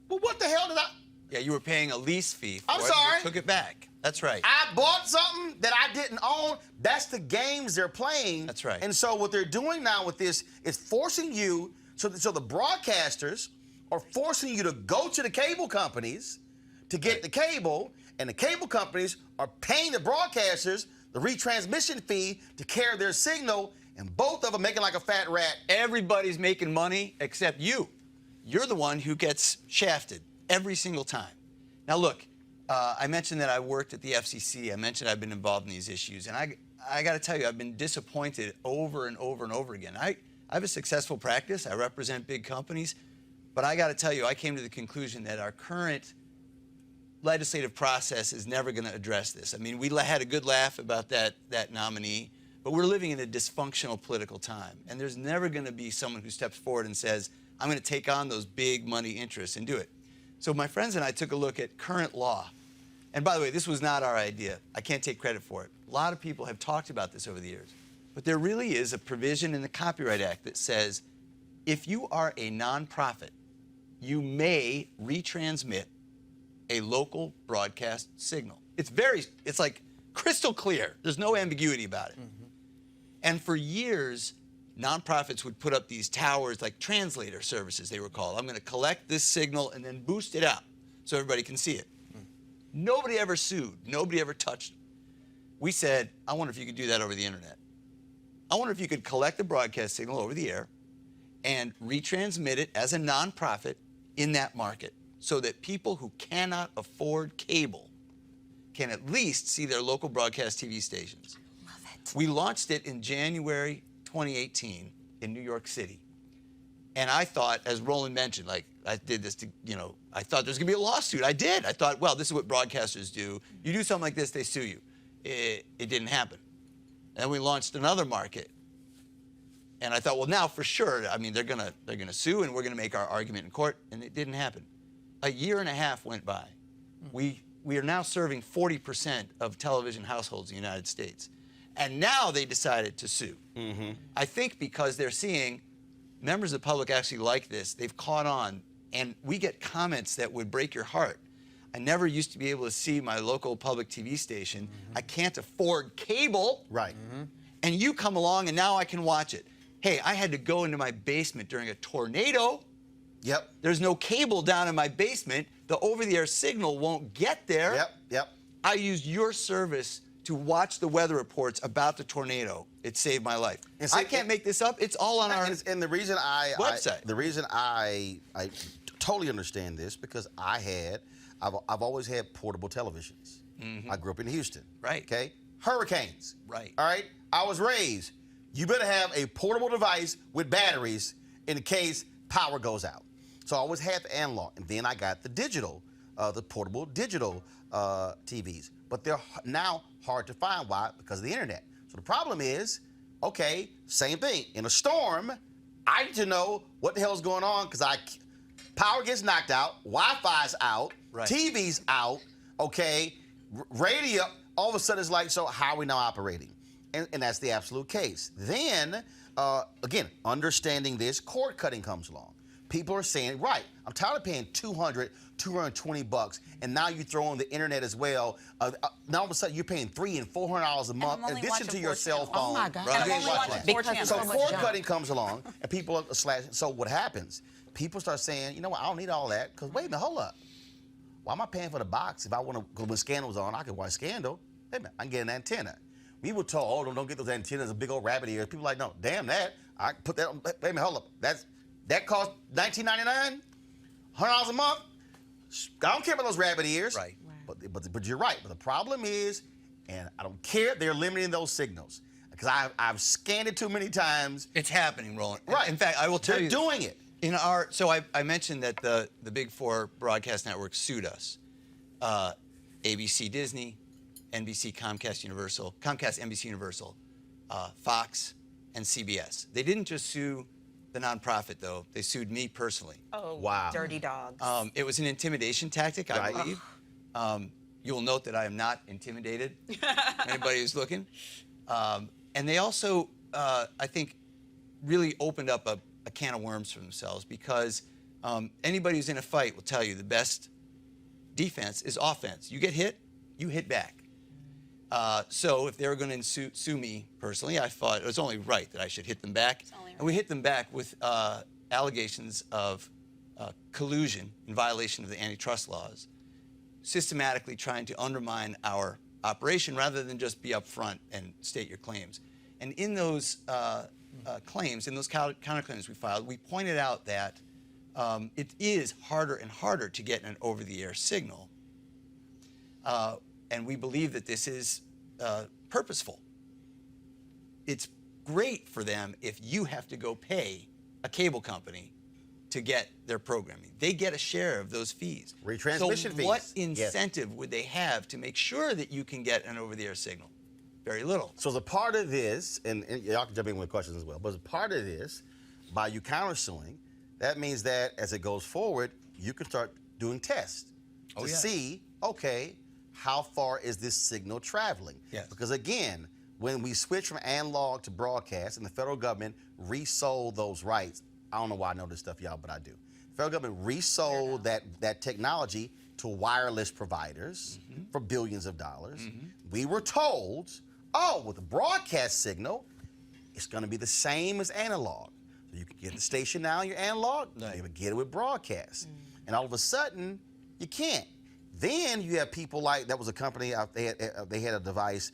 Well, what the hell did I? Yeah, you were paying a lease fee for I'm it. sorry. You took it back. That's right. I bought something that I didn't own. That's the games they're playing. That's right. And so what they're doing now with this is forcing you, so the broadcasters are forcing you to go to the cable companies to get the cable, and the cable companies are paying the broadcasters the retransmission fee to carry their signal, and both of them making like a fat rat. Everybody's making money except you. You're the one who gets shafted every single time. Now look, I mentioned that I worked at the FCC. I mentioned I've been involved in these issues, and I got to tell you, I've been disappointed over and over and over again. I have a successful practice. I represent big companies, but I got to tell you, I came to the conclusion that our current legislative process is never going to address this. I mean, we had a good laugh about that nominee, but we're living in a dysfunctional political time, and there's never going to be someone who steps forward and says, I'm going to take on those big money interests and do it. So my friends and I took a look at current law. And by the way, this was not our idea. I can't take credit for it. A lot of people have talked about this over the years. But there really is a provision in the Copyright Act that says if you are a nonprofit, you may retransmit a local broadcast signal. It's like crystal clear. There's no ambiguity about it. Mm-hmm. And for years, nonprofits would put up these towers, like translator services, they were called. I'm going to collect this signal and then boost it out so everybody can see it. Nobody ever sued. Nobody ever touched it. We said, I wonder if you could do that over the internet. I wonder if you could collect the broadcast signal over the air and retransmit it as a nonprofit in that market so that people who cannot afford cable can at least see their local broadcast TV stations. Love it. We launched it in January 2018 in New York City. And I thought, as Roland mentioned, like I did this to, I thought there's gonna be a lawsuit. I did. I thought, well, this is what broadcasters do. You do something like this, they sue you. It didn't happen. And then we launched another market. And I thought, well, now for sure, I mean, they're gonna sue and we're gonna make our argument in court. And it didn't happen. A year and a half went by. We are now serving 40% of television households in the United States. And now they decided to sue. I think because they're seeing members of the public actually like this. They've caught on. And we get comments that would break your heart. I never used to be able to see my local public TV station. I can't afford cable. Right. And you come along and now I can watch it. Hey, I had to go into my basement during a tornado. Yep. There's no cable down in my basement. The over-the-air signal won't get there. Yep. I used your service to watch the weather reports about the tornado. It saved my life. And I can't make this up. It's all on our and the reason website. The reason I totally understand this because I've always had portable televisions. I grew up in Houston. Right. Okay. Hurricanes. Right. All right. I was raised. You better have a portable device with batteries in case power goes out. So I always had the analog, and then I got the digital, the portable digital TVs. But they're now hard to find. Why? Because of the internet. So the problem is, okay, same thing. In a storm, I need to know what the hell's going on because power gets knocked out, Wi-Fi's out, Right. TV's out, okay, radio. All of a sudden, it's like, so how are we now operating? And that's the absolute case. Then, again, understanding this, cord cutting comes along. People are saying, right, I'm tired of paying $220, and now you throw on the internet as well. Now all of a sudden you're paying $300 and $400 a month in addition to your cell phone. Oh my God. Right. And I'm only watching 4 channels. So So much cord junk. cutting comes along, and people are slashing. So what happens? People start saying, you know what, I don't need all that, because wait a minute, hold up. Why am I paying for the box? If I want to go when Scandal's on, I can watch Scandal. Wait a minute, I can get an antenna. We were told, oh, don't get those antennas, a big old rabbit ears. People are like, no, damn that. I put that on, wait a minute, hold up. That costs $19.99, $100 a month. I don't care about those rabbit ears. Right. But you're right. But the problem is, and I don't care, they're limiting those signals. Because I've scanned it too many times. It's happening, Roland. Right. In fact, I will tell They're you. doing it. So I mentioned that the big four broadcast networks sued us. ABC, Disney, NBC, Comcast, NBC Universal, Fox, and CBS. They didn't just sue the nonprofit, though. They sued me personally. Oh, Wow. dirty dogs. It was an intimidation tactic, I believe. You will note that I am not intimidated. Anybody who's looking. And they also, I think, really opened up a can of worms for themselves because anybody who's in a fight will tell you the best defense is offense. You get hit, you hit back. So if they were going to sue me personally, I thought it was only right that I should hit them back. And we hit them back with allegations of collusion in violation of the antitrust laws, systematically trying to undermine our operation rather than just be upfront and state your claims. And in those claims, in those counterclaims we filed, we pointed out that it is harder and harder to get an over-the-air signal. And we believe that this is purposeful. It's great for them if you have to go pay a cable company to get their programming. They get a share of those fees. Retransmission fees. So what incentive would they have to make sure that you can get an over-the-air signal? Very little. So as a part of this, and y'all can jump in with questions as well, but as a part of this, by you countersuing, that means that as it goes forward, you can start doing tests to see, okay, how far is this signal traveling? Yes. Because again, when we switched from analog to broadcast and the federal government resold those rights, I don't know why I know this stuff, y'all, but I do. The federal government resold that technology to wireless providers for billions of dollars. We were told, oh, with the broadcast signal, it's going to be the same as analog. So you can get the station now, your analog, you can get it with broadcast. And all of a sudden, you can't. Then you have people like, that was a company, they had a device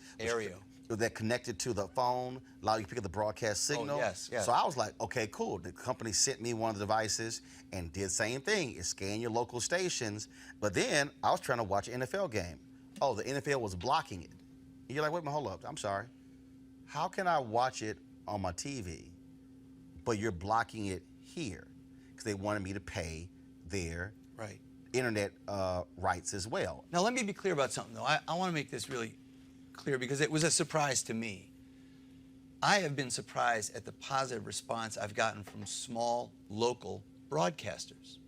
that connected to the phone, allow you to pick up the broadcast signal. Yes. So I was like, okay, cool. The company sent me one of the devices and did the same thing. It scanned your local stations. But then I was trying to watch an NFL game. Oh, the NFL was blocking it. And you're like, wait a minute, hold up. I'm sorry. How can I watch it on my TV, but you're blocking it here because they wanted me to pay their Right. internet rights as well. Now, let me be clear about something, though. I want to make this really clear because it was a surprise to me. I have been surprised at the positive response I've gotten from small, local broadcasters.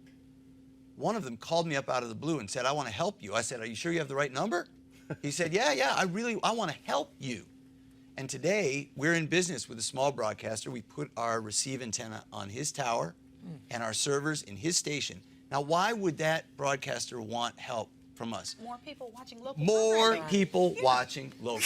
One of them called me up out of the blue and said, I want to help you. I said, are you sure you have the right number? He said, yeah, I want to help you. And today, we're in business with a small broadcaster. We put our receive antenna on his tower and our servers in his station. Now, why would that broadcaster want help from us? More people watching local More programming. people watching local.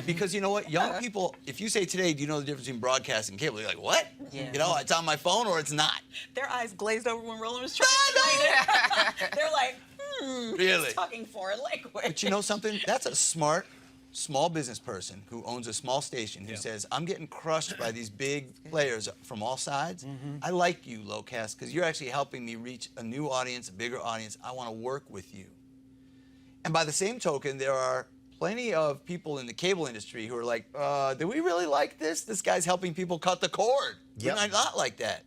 Because you know what? Young people, if you say today, do you know the difference between broadcast and cable? You're like, what? Yeah. You know, it's on my phone or it's not. Their eyes glazed over when Roland was trying to explain it. They're like, Really? he's talking foreign language. But you know something? That's a smart, small business person who owns a small station who says, I'm getting crushed by these big players from all sides. I like you, Locast, because you're actually helping me reach a new audience, a bigger audience. I want to work with you. And by the same token, there are plenty of people in the cable industry who are like, do we really like this? This guy's helping people cut the cord. Yep. We might not like that.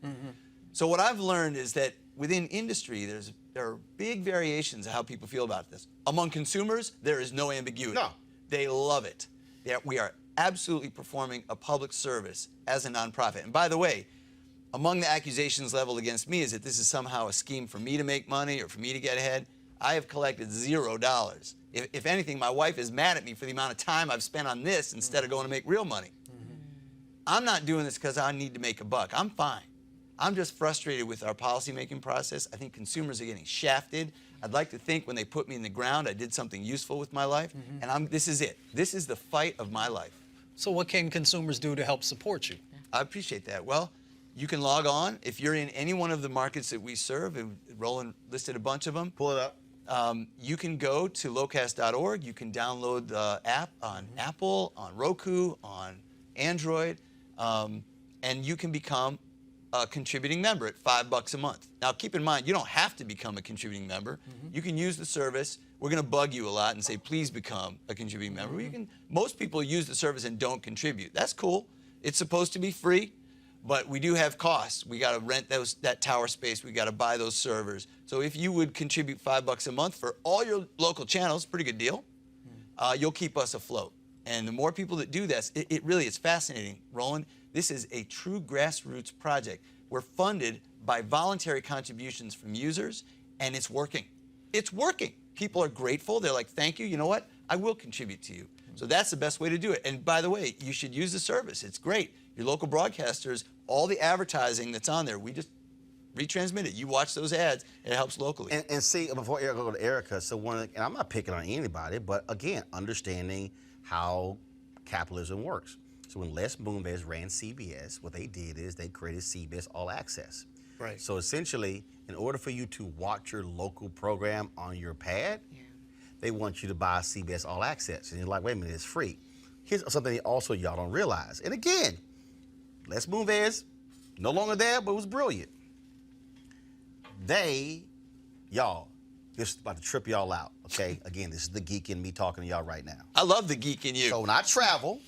So what I've learned is that within industry, there are big variations of how people feel about this. Among consumers, there is no ambiguity. No. They love it. We are absolutely performing a public service as a nonprofit. And by the way, among the accusations leveled against me is that this is somehow a scheme for me to make money or for me to get ahead. I have collected $0. If anything, my wife is mad at me for the amount of time I've spent on this instead of going to make real money. I'm not doing this because I need to make a buck. I'm fine. I'm just frustrated with our policymaking process. I think consumers are getting shafted. I'd like to think when they put me in the ground, I did something useful with my life. And this is it. This is the fight of my life. So what can consumers do to help support you? I appreciate that. Well, you can log on. If you're in any one of the markets that we serve, and Roland listed a bunch of them. Pull it up. You can go to locast.org. You can download the app on Apple, on Roku, on Android, and you can become a contributing member at $5 a month. Now, keep in mind, you don't have to become a contributing member. You can use the service. We're going to bug you a lot and say, please become a contributing member. Most people use the service and don't contribute. That's cool. It's supposed to be free, but we do have costs. We got to rent that tower space. We got to buy those servers. So if you would contribute $5 a month for all your local channels, pretty good deal, you'll keep us afloat. And the more people that do this, it really is fascinating, Roland. This is a true grassroots project. We're funded by voluntary contributions from users, and it's working. It's working. People are grateful. They're like, thank you. You know what? I will contribute to you. So that's the best way to do it. And by the way, you should use the service. It's great. Your local broadcasters, all the advertising that's on there, we just retransmit it. You watch those ads, and it helps locally. And see, before I go to Erica, so and I'm not picking on anybody, but again, understanding how capitalism works. So when Les Moonves ran CBS, what they did is they created CBS All Access. Right. So essentially, in order for you to watch your local program on your pad, they want you to buy CBS All Access. And you're like, wait a minute, it's free. Here's something also y'all don't realize. And again, Les Moonves, no longer there, but it was brilliant. Y'all, this is about to trip y'all out, okay? Again, this is the geek in me talking to y'all right now. I love the geek in you. So when I travel,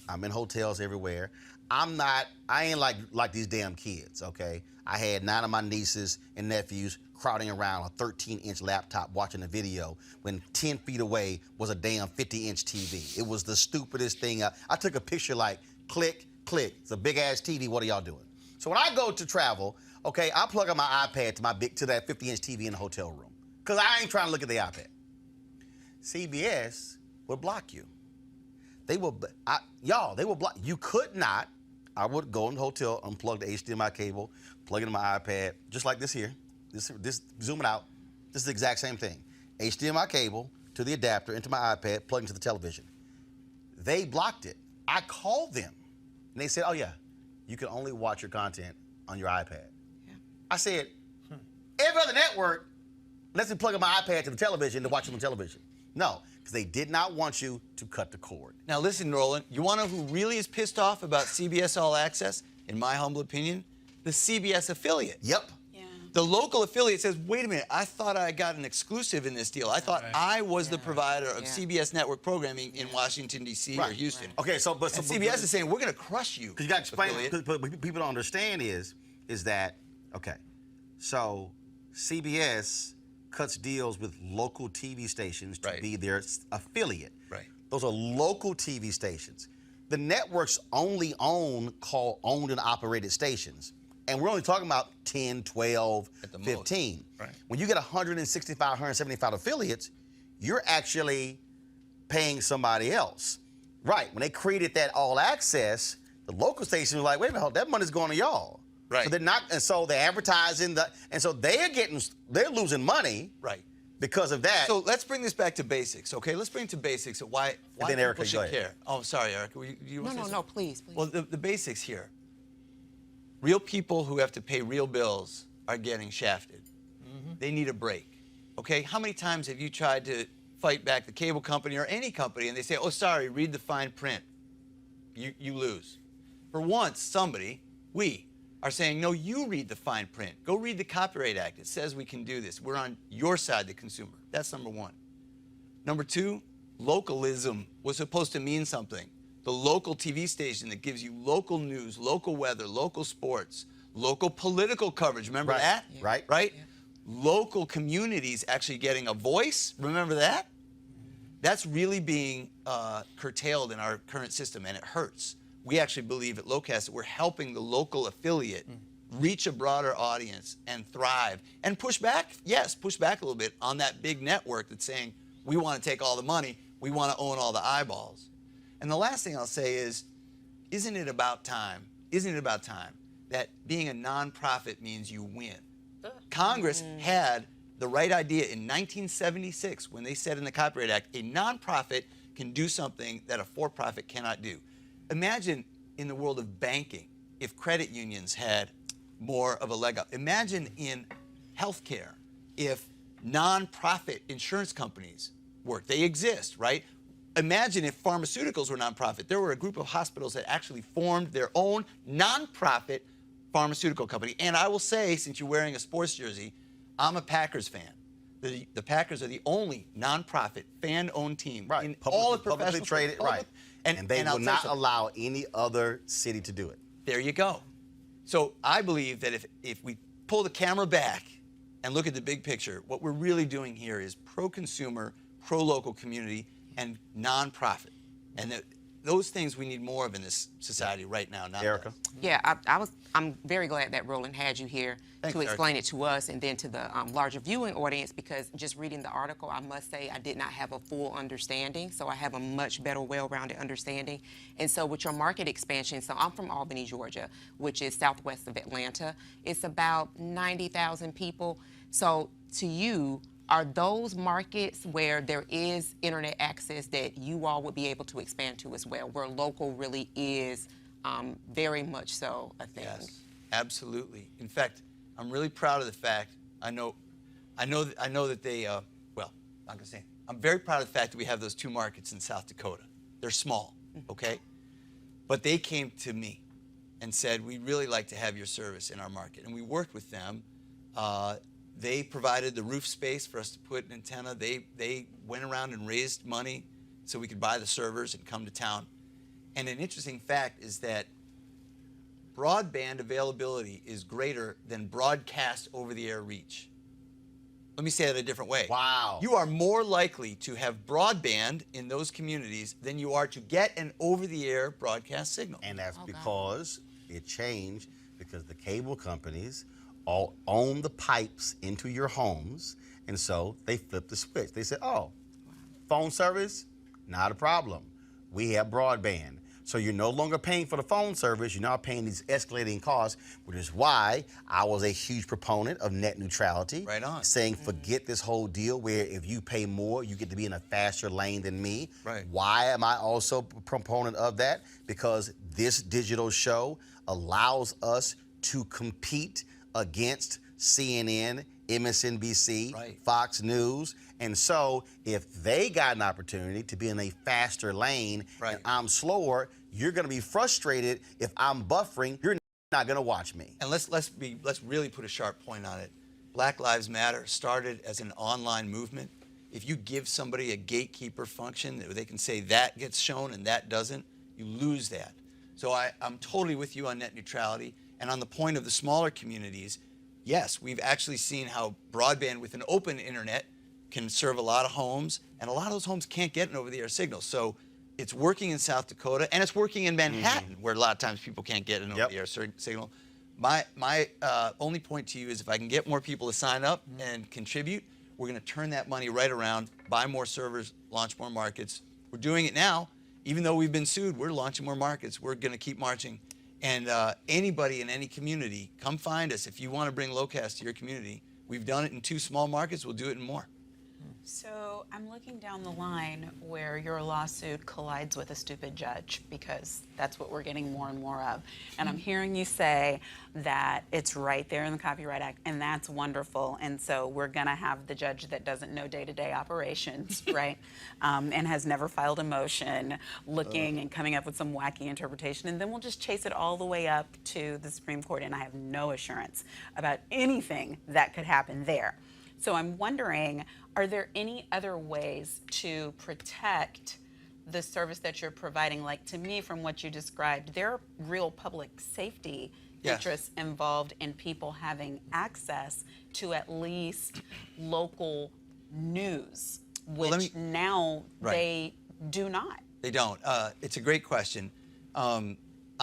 I'm in hotels everywhere. I ain't like these damn kids, okay? I had 9 of my nieces and nephews crowding around a 13-inch laptop watching a video when 10 feet away was a damn 50-inch TV. It was the stupidest thing. I took a picture like, click, click. It's a big-ass TV. What are y'all doing? So when I go to travel, okay, I plug up my iPad to that 50-inch TV in the hotel room because I ain't trying to look at the iPad. CBS would block you. They will block. You could not. I would go in the hotel, unplug the HDMI cable, plug it in my iPad, just like this here. This zoom it out. This is the exact same thing. HDMI cable to the adapter into my iPad, plug into the television. They blocked it. I called them, and they said, "Oh yeah, you can only watch your content on your iPad." Yeah. I said, every other network lets me plug in my iPad to the television to watch it on television. No, because they did not want you to cut the cord. Now listen, Roland, you want to know who really is pissed off about CBS All Access, in my humble opinion? The CBS affiliate. Yep. Yeah. The local affiliate says, wait a minute, I thought I got an exclusive in this deal. I thought I was the provider of CBS network programming in Washington, D.C. or Houston. Okay, so CBS is saying, we're going to crush you. Because you got to explain, because people don't understand is, is that, okay, so CBS cuts deals with local TV stations to be their affiliate. Right. Those are local TV stations. The networks only owned and operated stations. And we're only talking about 10, 12, 15. Right. When you get 165, 175 affiliates, you're actually paying somebody else. Right. When they created that all access, the local stations were like, wait a minute, that money's going to y'all. Right. So they're not, and so they're advertising and so they're losing money. Right. Because of that. So let's bring this back to basics, okay? Let's bring it to basics of why then Erica, people go should ahead. care. Oh, sorry, Erica. You want to say something? No, please. Well, the basics here. Real people who have to pay real bills are getting shafted. They need a break, okay? How many times have you tried to fight back the cable company or any company and they say, oh, sorry, read the fine print. You lose. For once, we are saying, no, you read the fine print. Go read the Copyright Act. It says we can do this. We're on your side, the consumer. That's number one. Number two, localism was supposed to mean something. The local TV station that gives you local news, local weather, local sports, local political coverage. Remember that? Yeah. Right. Right? Yeah. Local communities actually getting a voice. Remember that? That's really being curtailed in our current system, and it hurts. We actually believe at Locast that we're helping the local affiliate reach a broader audience and thrive and push back, push back a little bit on that big network that's saying, we want to take all the money, we want to own all the eyeballs. And the last thing I'll say is, isn't it about time that being a nonprofit means you win? Congress had the right idea in 1976 when they said in the Copyright Act, a nonprofit can do something that a for-profit cannot do. Imagine in the world of banking if credit unions had more of a leg up. Imagine in healthcare if nonprofit insurance companies work. They exist, right? Imagine if pharmaceuticals were nonprofit. There were a group of hospitals that actually formed their own nonprofit pharmaceutical company. And I will say, since you're wearing a sports jersey, I'm a Packers fan. The Packers are the only nonprofit fan-owned team in all of professional publicly traded, right? And they will not allow any other city to do it. There you go. So I believe that if we pull the camera back and look at the big picture, what we're really doing here is pro-consumer, pro-local community, and nonprofit. And those things we need more of in this society right now. Not Erica? less. Yeah, I'm very glad that Roland had you here to explain it to us and then to the larger viewing audience, because just reading the article, I must say I did not have a full understanding, so I have a much better, well-rounded understanding. And so with your market expansion, so I'm from Albany, Georgia, which is southwest of Atlanta. It's about 90,000 people. So to you, are those markets where there is internet access that you all would be able to expand to as well, where local really is very much so a thing? Yes, absolutely. In fact, I'm really proud of the fact, I know that they, well, I'm not gonna say, I'm very proud of the fact that we have those two markets in South Dakota. They're small, okay? But they came to me and said, we'd really like to have your service in our market. And we worked with them. They provided the roof space for us to put an antenna. They went around and raised money so we could buy the servers and come to town. And an interesting fact is that broadband availability is greater than broadcast over-the-air reach. Let me say that a different way. Wow. You are more likely to have broadband in those communities than you are to get an over-the-air broadcast signal. And that's because it changed, because the cable companies all own the pipes into your homes, and so they flipped the switch. They said, oh, phone service, not a problem. We have broadband. So you're no longer paying for the phone service, you're now paying these escalating costs, which is why I was a huge proponent of net neutrality. Right on. Saying forget this whole deal where if you pay more, you get to be in a faster lane than me. Right. Why am I also a proponent of that? Because this digital show allows us to compete against CNN, MSNBC, Fox News. And so if they got an opportunity to be in a faster lane and I'm slower, you're going to be frustrated if I'm buffering. You're not going to watch me. And let's really put a sharp point on it. Black Lives Matter started as an online movement. If you give somebody a gatekeeper function that they can say that gets shown and that doesn't, you lose that. So I'm totally with you on net neutrality. And on the point of the smaller communities, yes, we've actually seen how broadband with an open internet can serve a lot of homes, and a lot of those homes can't get an over-the-air signal. So it's working in South Dakota, and it's working in Manhattan, where a lot of times people can't get an over-the-air signal. My only point to you is if I can get more people to sign up and contribute, we're going to turn that money right around, buy more servers, launch more markets. We're doing it now. Even though we've been sued, we're launching more markets. We're going to keep marching. And anybody in any community, come find us. If you want to bring Locast to your community, we've done it in 2 small markets. We'll do it in more. So I'm looking down the line where your lawsuit collides with a stupid judge, because that's what we're getting more and more of. And I'm hearing you say that it's right there in the Copyright Act, and that's wonderful. And so we're going to have the judge that doesn't know day-to-day operations, right, and has never filed a motion looking and coming up with some wacky interpretation. And then we'll just chase it all the way up to the Supreme Court, and I have no assurance about anything that could happen there. So I'm wondering, are there any other ways to protect the service that you're providing? Like, to me, from what you described, there are real public safety interests involved in people having access to at least local news, which now they do not. They don't. It's a great question. I'm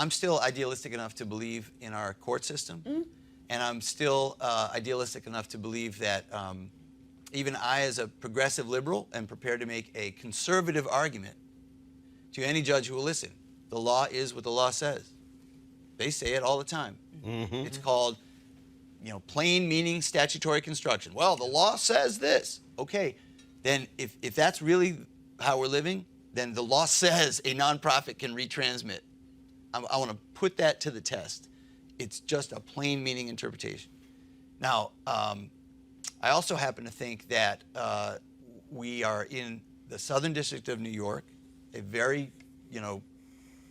still idealistic enough to believe in our court system. And I'm still idealistic enough to believe that even I, as a progressive liberal, am prepared to make a conservative argument to any judge who will listen. The law is what the law says. They say it all the time. It's called, plain meaning statutory construction. Well, the law says this. Okay, then if that's really how we're living, then the law says a nonprofit can retransmit. I want to put that to the test. It's just a plain meaning interpretation. Now, I also happen to think that we are in the Southern District of New York, a very,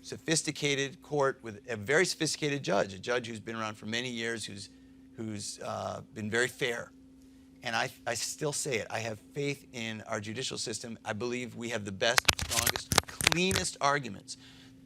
sophisticated court with a very sophisticated judge, a judge who's been around for many years, who's been very fair. And I still say it. I have faith in our judicial system. I believe we have the best, strongest, cleanest arguments.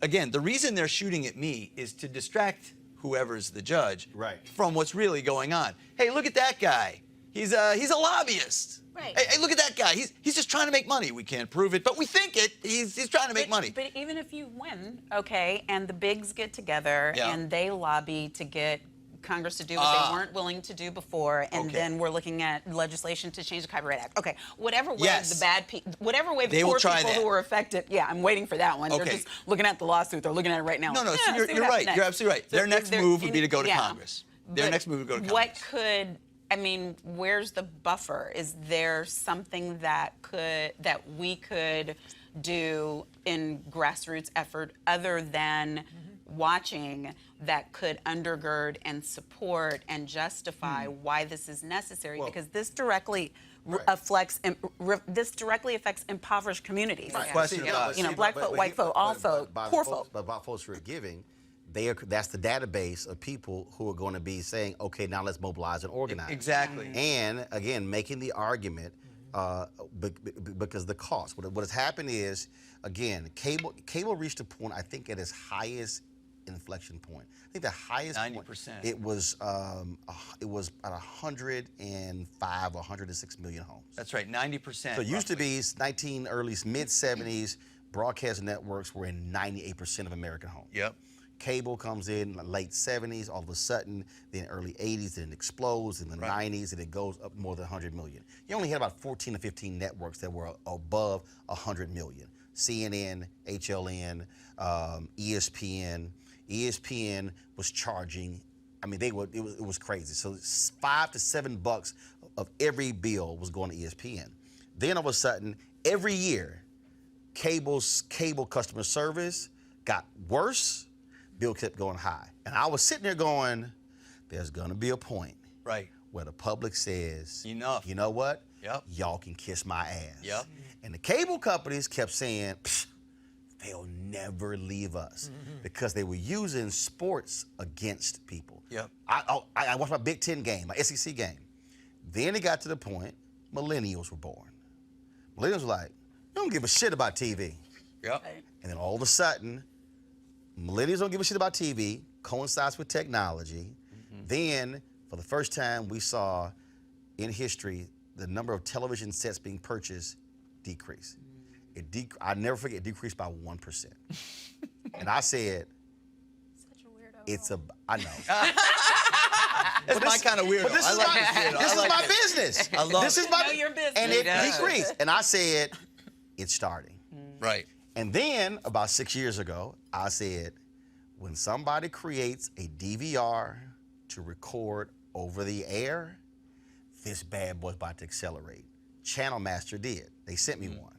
Again, the reason they're shooting at me is to distract whoever's the judge from what's really going on. Hey, look at that guy. He's a lobbyist. Right. Hey, look at that guy. He's just trying to make money. We can't prove it, but we think it. He's trying to make money. But even if you win, okay, and the bigs get together and they lobby to get Congress to do what they weren't willing to do before, and then we're looking at legislation to change the Copyright Act. Okay, whatever way the bad people, whatever way the poor people who were affected, I'm waiting for that one. They're just looking at the lawsuit. They're looking at it right now. No, so you're right. Next. You're absolutely right. So their next move would be to go to Congress. Their next move would go to Congress. Where's the buffer? Is there something that we could do in grassroots effort other than watching that could undergird and support and justify why this is necessary? Because this directly affects impoverished communities. Black folk, white folk, all folk, poor folk. But about folks who are giving, that's the database of people who are going to be saying, okay, now let's mobilize and organize. Exactly. And again, making the argument because the cost. What has happened is, again, cable reached a point, I think, at its highest inflection point. I think the highest 90%. point, it was at 105 or 106 million homes. That's right, 90%. So it used to be mid-70s, broadcast networks were in 98% of American homes. Yep. Cable comes in late 70s, all of a sudden, then early 80s, then it explodes in the 90s, and it goes up more than 100 million. You only had about 14 or 15 networks that were above 100 million. CNN, HLN, ESPN. ESPN was charging, it was crazy. So $5 to $7 of every bill was going to ESPN. Then all of a sudden, every year, cable customer service got worse, bill kept going high. And I was sitting there going, there's gonna be a point where the public says, enough. You know what? Y'all can kiss my ass. And the cable companies kept saying, they'll never leave us because they were using sports against people. I watched my Big Ten game, my SEC game. Then it got to the point, millennials were born. Millennials were like, they don't give a shit about TV. And then all of a sudden, millennials don't give a shit about TV. coincides with technology. Then, for the first time, we saw in history the number of television sets being purchased decrease. I never forget, it decreased by 1%. And I said, I know. That's my kind of weirdo. But this is my business. I love this is my your business. And it decreased. And I said, it's starting. Right. And then about 6 years ago, I said, when somebody creates a DVR to record over the air, this bad boy's about to accelerate. Channel Master did. They sent me one.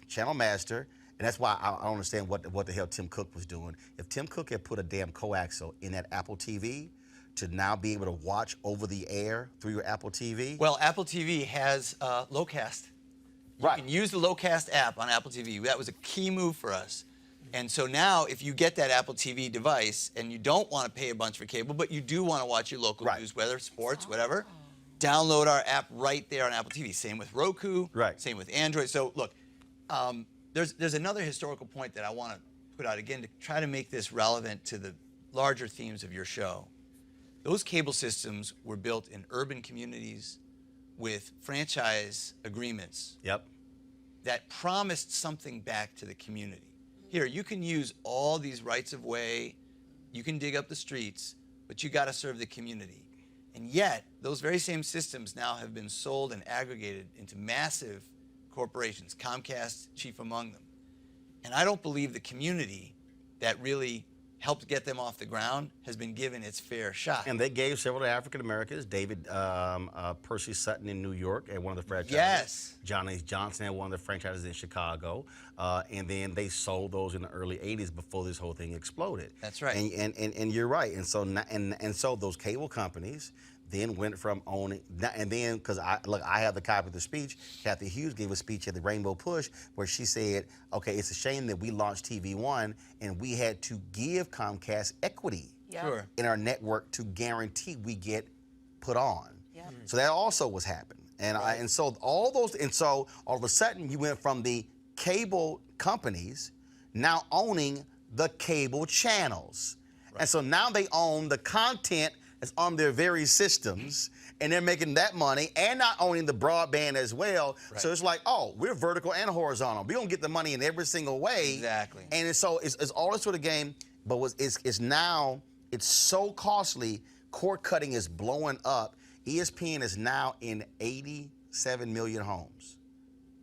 Channel Master, and that's why I don't understand what the hell Tim Cook was doing. If Tim Cook had put a damn coaxial in that Apple TV to now be able to watch over the air through your Apple TV. Well, Apple TV has Lowcast. You can use the Lowcast app on Apple TV. That was a key move for us. And so now, if you get that Apple TV device and you don't want to pay a bunch for cable, but you do want to watch your local news, whether sports, whatever, download our app right there on Apple TV. Same with Roku. Right. Same with Android. So look, there's another historical point that I want to put out again to try to make this relevant to the larger themes of your show. Those cable systems were built in urban communities with franchise agreements that promised something back to the community. Here, you can use all these rights of way, you can dig up the streets, but you got to serve the community. And yet, those very same systems now have been sold and aggregated into massive corporations, Comcast chief among them. And I don't believe the community that really helped get them off the ground has been given its fair shot. And they gave several African Americans, David Percy Sutton in New York at one of the franchises. Yes. John H. Johnson had one of the franchises in Chicago. And then they sold those in the early 80s before this whole thing exploded. That's right. And you're right. And so those cable companies then went from owning, and then, because I have the copy of the speech, Kathy Hughes gave a speech at the Rainbow Push where she said, okay, it's a shame that we launched TV One and we had to give Comcast equity in our network to guarantee we get put on. So that also was happening. And so all of a sudden you went from the cable companies now owning the cable channels. And so now they own the content that's on their very systems, and they're making that money and not owning the broadband as well. So it's like, oh, we're vertical and horizontal. We're going to get the money in every single way. Exactly. And so it's all this sort of game, but it's so costly. Cord cutting is blowing up. ESPN is now in 87 million homes.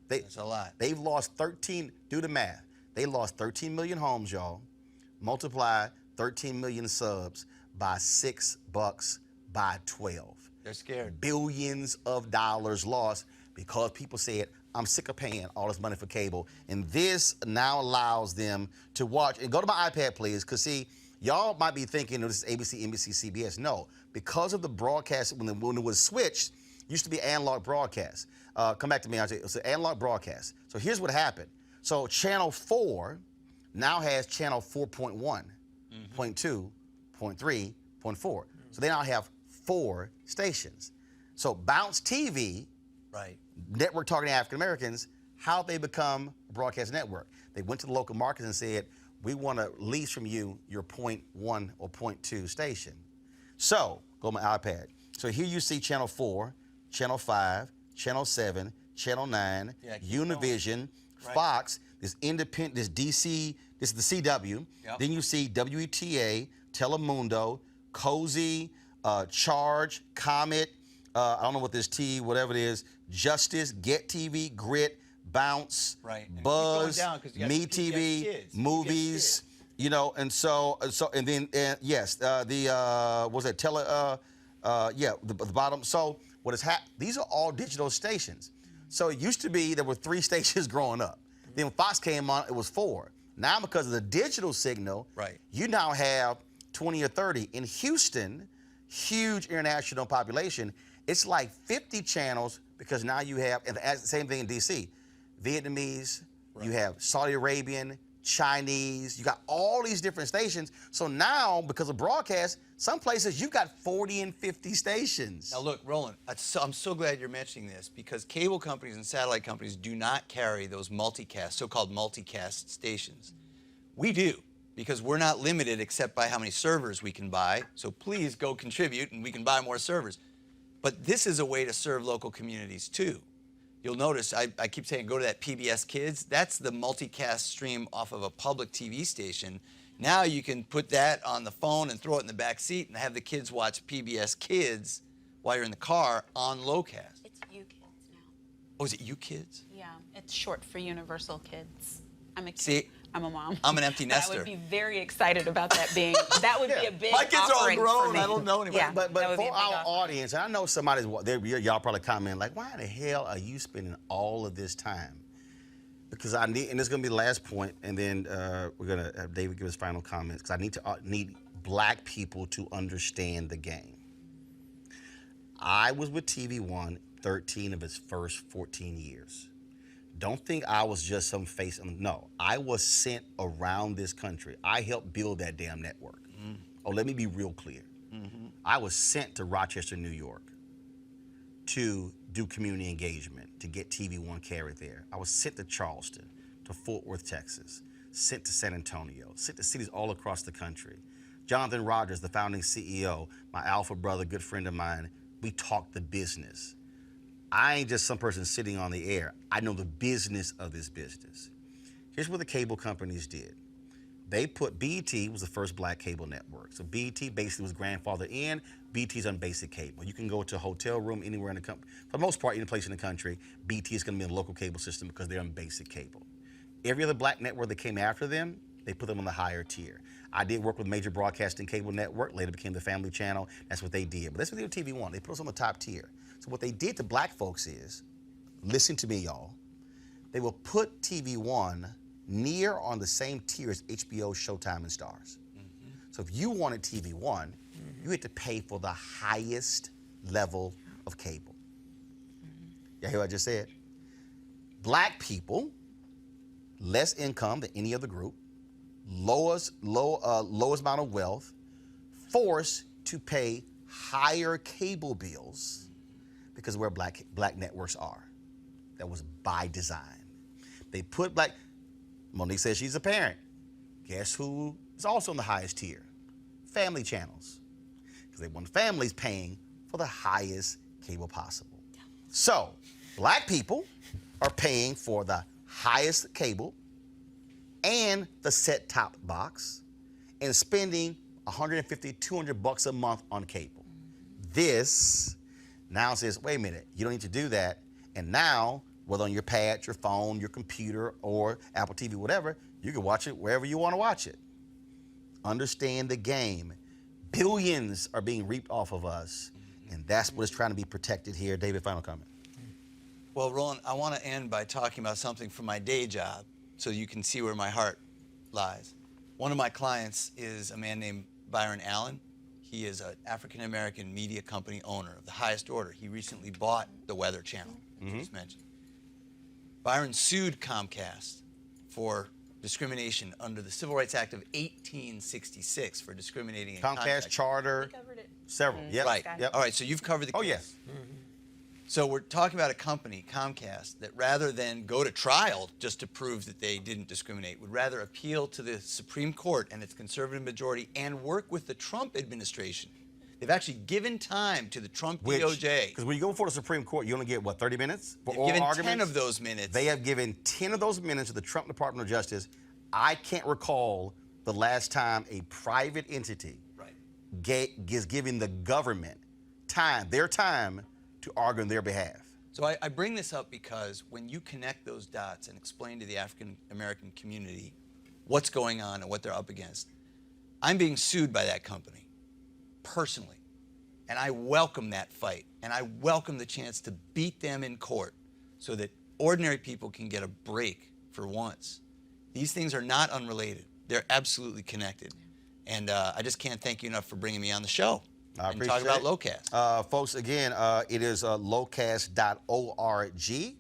That's a lot. They've lost 13, do the math. They lost 13 million homes, y'all. Multiply 13 million subs by $6 by 12. They're scared. Billions of dollars lost because people said, I'm sick of paying all this money for cable. And this now allows them to watch. And go to my iPad, please, because see, y'all might be thinking this is ABC, NBC, CBS. No, because of the broadcast, when it was switched, used to be analog broadcast. Come back to me, I'll it's an analog broadcast. So here's what happened. So Channel 4 now has Channel 4.1, 0.2, 0.3, 0.4. So they now have 4 stations. So Bounce TV, network targeting African Americans, how they become a broadcast network. They went to the local markets and said, we want to lease from you your 0.1 or 0.2 station. So go to my iPad. So here you see Channel 4, Channel 5, Channel 7, Channel 9, Univision, Fox, this independent, this DC, this is the CW. Then you see WETA, Telemundo, Cozy, Charge, Comet, I don't know what this T, whatever it is, Justice, Get TV, Grit, Bounce, Buzz, Me TV, Movies, you know, and then yes, was that the bottom. So what is these are all digital stations. So it used to be there were 3 stations growing up. Then when Fox came on, it was 4. Now because of the digital signal, you now have 20 or 30. In Houston, huge international population, it's like 50 channels because now you have, and the same thing in DC, Vietnamese, you have Saudi Arabian, Chinese, you got all these different stations. So now, because of broadcast, some places you've got 40 and 50 stations. Now look, Roland, I'm so glad you're mentioning this because cable companies and satellite companies do not carry those multicast, so-called multicast stations. We do. because we're not limited except by how many servers we can buy. So please go contribute and we can buy more servers. But this is a way to serve local communities too. You'll notice I keep saying go to that PBS Kids. That's the multicast stream off of a public TV station. Now you can put that on the phone and throw it in the back seat and have the kids watch PBS Kids while you're in the car on Lowcast. It's You Kids now. Oh, is it You Kids? Yeah, it's short for Universal Kids. I'm a kid. See, I'm a mom. I'm an empty But nester. I would be very excited about that being, that would be a big My kids are all offering for grown. me. I don't know anybody. Yeah, But that would be a for big our offering. audience, and I know somebody's, y'all probably comment like, why the hell are you spending all of this time? Because I need, and this is gonna be the last point, and then we're gonna have David give his final comments, because I need black people to understand the game. I was with TV One 13 of its first 14 years. Don't think I was just some face. No, I was sent around this country. I helped build that damn network. Oh, let me be real clear. I was sent to Rochester, New York to do community engagement, to get TV One carried there. I was sent to Charleston, to Fort Worth, Texas, sent to San Antonio, sent to cities all across the country. Jonathan Rogers, the founding CEO, my alpha brother, good friend of mine, we talked the business. I ain't just some person sitting on the air. I know the business of this business. Here's what the cable companies did. They put, BET was the first black cable network. So BET basically was grandfathered in. BET's on basic cable. You can go to a hotel room anywhere in the country. For the most part, any place in the country, BET is gonna be in the local cable system because they're on basic cable. Every other black network that came after them, they put them on the higher tier. I did work with Major Broadcasting Cable Network, later became the Family Channel. That's what they did. But that's what they did with TV One. They put us on the top tier. So what they did to black folks is, listen to me, y'all, they will put TV One near on the same tier as HBO, Showtime, and Stars. So if you wanted TV One, you had to pay for the highest level of cable. Y'all hear what I just said? Black people, less income than any other group, lowest amount of wealth, forced to pay higher cable bills because of where black networks are. That was by design. They put black, Monique says she's a parent. Guess who is also on the highest tier? Family channels. Because they want families paying for the highest cable possible. So, black people are paying for the highest cable and the set-top box and spending $150, $200 a month on cable. This now says, wait a minute, you don't need to do that. And now, whether on your pad, your phone, your computer, or Apple TV, whatever, you can watch it wherever you want to watch it. Understand the game. Billions are being reaped off of us, and that's what is trying to be protected here. David, final comment. Well, Roland, I want to end by talking about something from my day job so you can see where my heart lies. One of my clients is a man named Byron Allen. He is an African-American media company owner of the highest order. He recently bought the Weather Channel, which was mentioned. Byron sued Comcast for discrimination under the Civil Rights Act of 1866 for discriminating in Comcast, contract. Charter, several. Yep. Right. Yep. All right, so you've covered the case. Oh, yes. So we're talking about a company, Comcast, that rather than go to trial just to prove that they didn't discriminate, would rather appeal to the Supreme Court and its conservative majority and work with the Trump administration. They've actually given time to the Trump DOJ. Because when you go before the Supreme Court, you only get, what, 30 minutes? For They've oral given arguments? 10 of those minutes. They have given 10 of those minutes to the Trump Department of Justice. I can't recall the last time a private entity is giving the government time, their time, to argue on their behalf. So I bring this up because when you connect those dots and explain to the African American community what's going on and what they're up against, I'm being sued by that company, personally. And I welcome that fight. And I welcome the chance to beat them in court so that ordinary people can get a break for once. These things are not unrelated. They're absolutely connected. And I just can't thank you enough for bringing me on the show. I and talk about Lowcast. Folks, again, it is lowcast.org.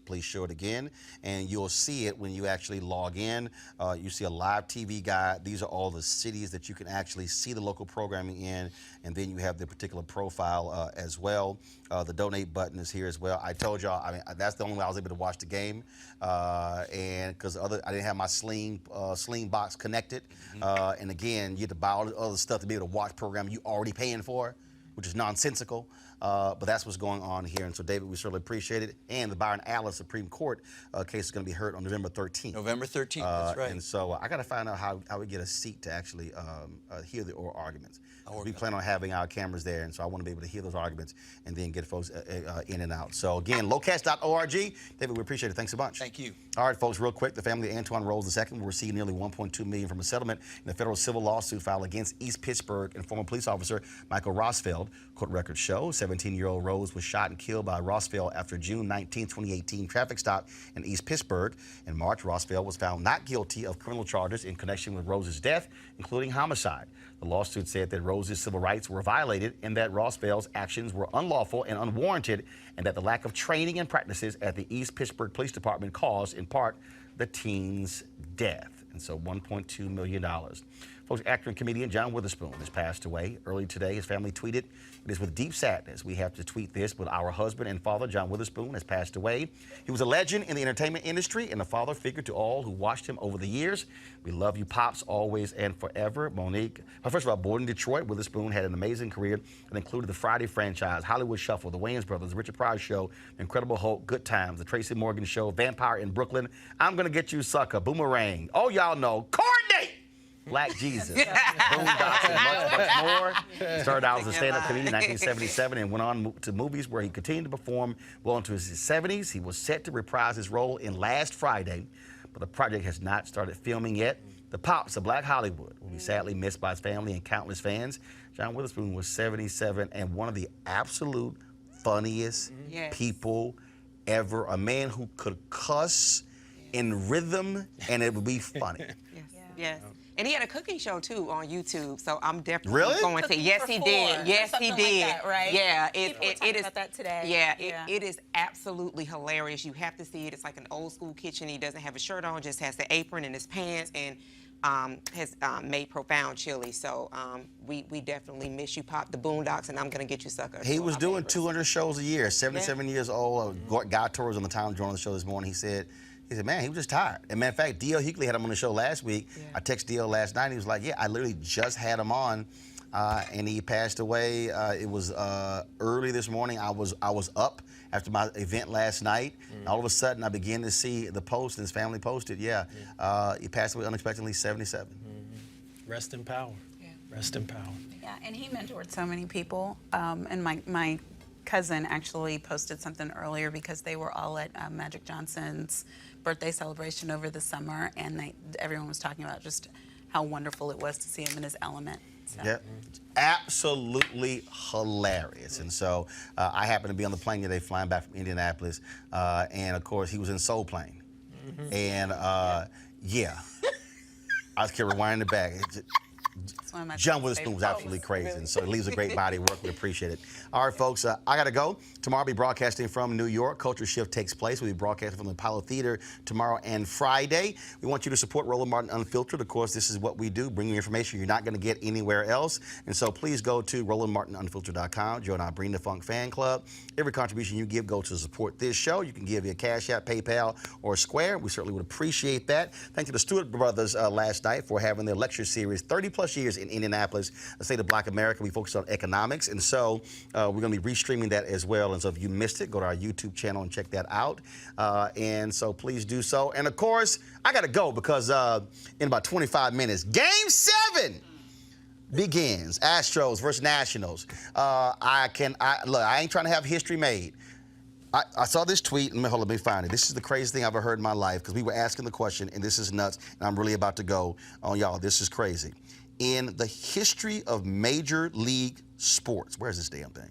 Please show it again, and you'll see it when you actually log in. You see a live TV guide. These are all the cities that you can actually see the local programming in, and then you have the particular profile as well. The donate button is here as well. I told y'all, I mean, that's the only way I was able to watch the game, and because I didn't have my Sling box connected, and again, you have to buy all the other stuff to be able to watch program you already paying for, which is nonsensical. But that's what's going on here. And so, David, we certainly appreciate it. And the Byron Allen Supreme Court case is going to be heard on November 13th. November 13th, that's right. And so I got to find out how we get a seat to actually hear the oral arguments. We plan on having our cameras there, and so I want to be able to hear those arguments and then get folks in and out. So, again, locast.org. David, we appreciate it. Thanks so much. Thank you. All right, folks, real quick. The family of Antoine Rose II will receive nearly $1.2 million from a settlement in a federal civil lawsuit filed against East Pittsburgh and former police officer Michael Rosfeld. Court records show 17-year-old Rose was shot and killed by Rosfeld after June 19, 2018 traffic stop in East Pittsburgh. In March, Rosfeld was found not guilty of criminal charges in connection with Rose's death, including homicide. The lawsuit said that Rose's civil rights were violated and that Rosfeld's actions were unlawful and unwarranted, and that the lack of training and practices at the East Pittsburgh Police Department caused, in part, the teen's death. And so $1.2 million. Folks, actor and comedian John Witherspoon has passed away. Early today, his family tweeted, "It is with deep sadness we have to tweet this, but our husband and father, John Witherspoon, has passed away. He was a legend in the entertainment industry and a father figure to all who watched him over the years. We love you, Pops, always and forever." Monique. Well, first of all, born in Detroit, Witherspoon had an amazing career that included the Friday franchise, Hollywood Shuffle, The Wayans Brothers, The Richard Pryor Show, The Incredible Hulk, Good Times, The Tracy Morgan Show, Vampire in Brooklyn, I'm Gonna Get You, Sucker, Boomerang. Oh, y'all know, Courtney! Black Jesus, Boondocks, and much more. Started out as a stand-up comedian in 1977 and went on to movies where he continued to perform well into his 70s. He was set to reprise his role in Last Friday, but the project has not started filming yet. The Pops of Black Hollywood will be sadly missed by his family and countless fans. John Witherspoon was 77 and one of the absolute funniest people ever. A man who could cuss in rhythm and it would be funny. Yes. And he had a cooking show, too, on YouTube, so I'm definitely going to. Yes, he did. Yes, he did. Like that, right? Yeah. It is about that today. Yeah, it is absolutely hilarious. You have to see it. It's like an old-school kitchen. He doesn't have a shirt on, just has the apron and his pants, and has made profound chili. So we definitely miss you, Pop. The Boondocks, and I'm Gonna Get You, Sucker. He was doing 200 shows a year, 77 years old. Guy Torres on the time joined the show this morning. He said, man, he was just tired. And matter of fact, D.L. Hughley had him on the show last week. Yeah. I texted D.L. last night. He was like, yeah, I literally just had him on, and he passed away. It was early this morning. I was up after my event last night. All of a sudden, I began to see the post, and his family posted, he passed away unexpectedly, 77. Rest in power. Yeah. Rest in power. Yeah, and he mentored so many people. And my cousin actually posted something earlier because they were all at Magic Johnson's birthday celebration over the summer, and everyone was talking about just how wonderful it was to see him in his element. So. Yeah, absolutely hilarious. And so I happened to be on the plane today flying back from Indianapolis, and of course he was in Soul Plane. And I just kept rewinding it back. John Witherspoon was absolutely crazy, and so it leaves a great body of work. We appreciate it. All right, folks, I got to go. Tomorrow I'll be broadcasting from New York. Culture Shift takes place. We'll be broadcasting from the Apollo Theater tomorrow and Friday. We want you to support Roland Martin Unfiltered. Of course, this is what we do, bring you information you're not going to get anywhere else. And so please go to RolandMartinUnfiltered.com. Join our Bring the Funk fan club. Every contribution you give goes to support this show. You can give via Cash App, PayPal, or Square. We certainly would appreciate that. Thank you to the Stewart brothers last night for having their lecture series, 30+ years in Indianapolis, the state of Black America. We focus on economics, and so we're going to be restreaming that as well. And so if you missed it, go to our YouTube channel and check that out. And so please do so. And of course, I got to go because in about 25 minutes, Game 7 begins. Astros versus Nationals. Look, I ain't trying to have history made. I saw this tweet. Let me find it. This is the craziest thing I've ever heard in my life because we were asking the question, and this is nuts, and I'm really about to go on y'all. This is crazy. In the history of Major League Sports, where's this damn thing?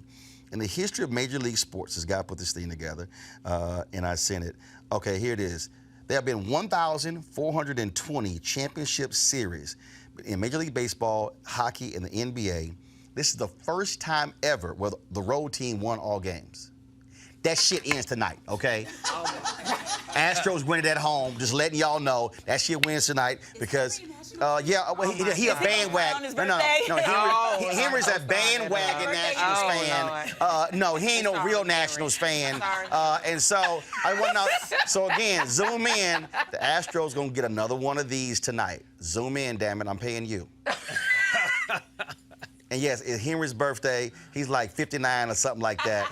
In the history of Major League Sports, this guy put this thing together, and I sent it. Okay, here it is. There have been 1,420 championship series in Major League Baseball, hockey, and the NBA. This is the first time ever where the road team won all games. That shit ends tonight, okay? Astros win it at home. Just letting y'all know that shit wins tonight because Yeah, well, he a bandwagon. No, Henry's a bandwagon Nationals fan. No, he ain't no real Nationals fan. And so I want to. So again, zoom in. The Astros gonna get another one of these tonight. Zoom in, damn it, I'm paying you. And yes, it's Henry's birthday. He's like 59 or something like that.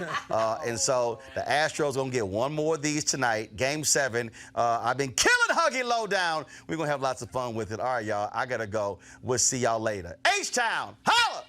And so the Astros gonna get one more of these tonight, Game 7. I've been killing Huggy Lowdown. We're gonna have lots of fun with it. All right, y'all, I gotta go. We'll see y'all later. H-Town, holla!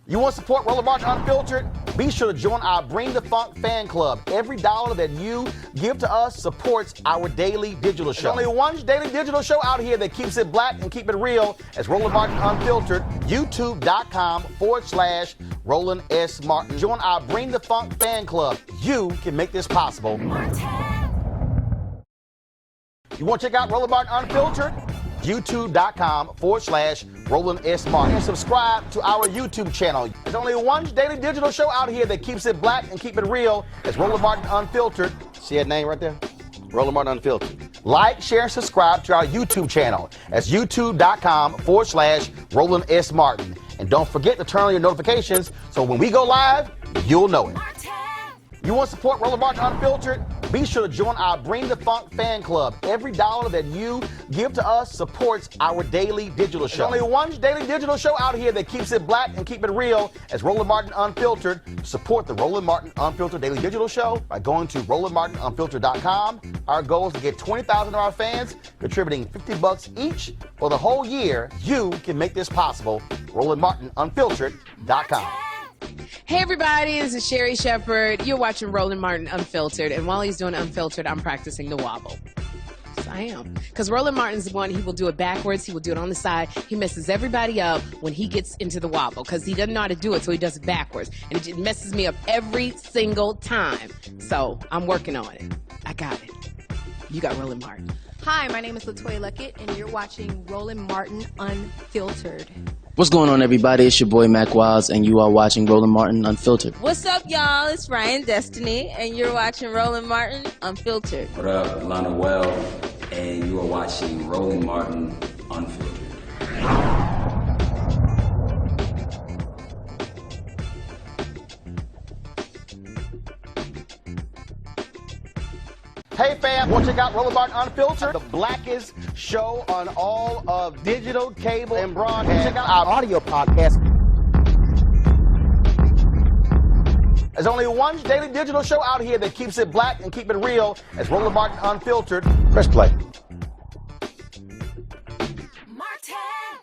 You want to support Roland Martin Unfiltered? Be sure to join our Bring the Funk fan club. Every dollar that you give to us supports our daily digital show. There's only one daily digital show out here that keeps it black and keep it real. It's Roland Martin Unfiltered, youtube.com/Roland S. Martin. Join our Bring the Funk fan club. You can make this possible. You want to check out Roland Martin Unfiltered? youtube.com/Roland S. Martin. And subscribe to our YouTube channel. There's only one daily digital show out here that keeps it black and keep it real. It's Roland Martin Unfiltered. See that name right there? Roland Martin Unfiltered. Like, share, and subscribe to our YouTube channel. That's youtube.com/Roland S. Martin. And don't forget to turn on your notifications so when we go live, you'll know it. You want to support Roland Martin Unfiltered? Be sure to join our Bring the Funk fan club. Every dollar that you give to us supports our daily digital show. There's only one daily digital show out here that keeps it black and keep it real. It's Roland Martin Unfiltered. Support the Roland Martin Unfiltered daily digital show by going to RolandMartinUnfiltered.com. Our goal is to get 20,000 of our fans contributing $50 each for the whole year. You can make this possible. RolandMartinUnfiltered.com. Hey everybody, this is Sherry Shepherd. You're watching Roland Martin Unfiltered, and while he's doing Unfiltered, I'm practicing the wobble. Yes, I am. Because Roland Martin's the one, he will do it backwards, he will do it on the side. He messes everybody up when he gets into the wobble, because he doesn't know how to do it, so he does it backwards. And it just messes me up every single time. So, I'm working on it. I got it. You got Roland Martin. Hi, my name is LaToya Luckett, and you're watching Roland Martin Unfiltered. What's going on, everybody? It's your boy Mac Wiles, and you are watching Roland Martin Unfiltered. What's up, y'all? It's Ryan Destiny, and you're watching Roland Martin Unfiltered. What up, Lana Well, and you are watching Roland Martin Unfiltered. Hey fam, want to check out Roland Martin Unfiltered? The blackest show on all of digital, cable, and broadcast. Check out our audio podcast. There's only one daily digital show out here that keeps it black and keep it real. It's Roland Martin Unfiltered. Press play. Martin.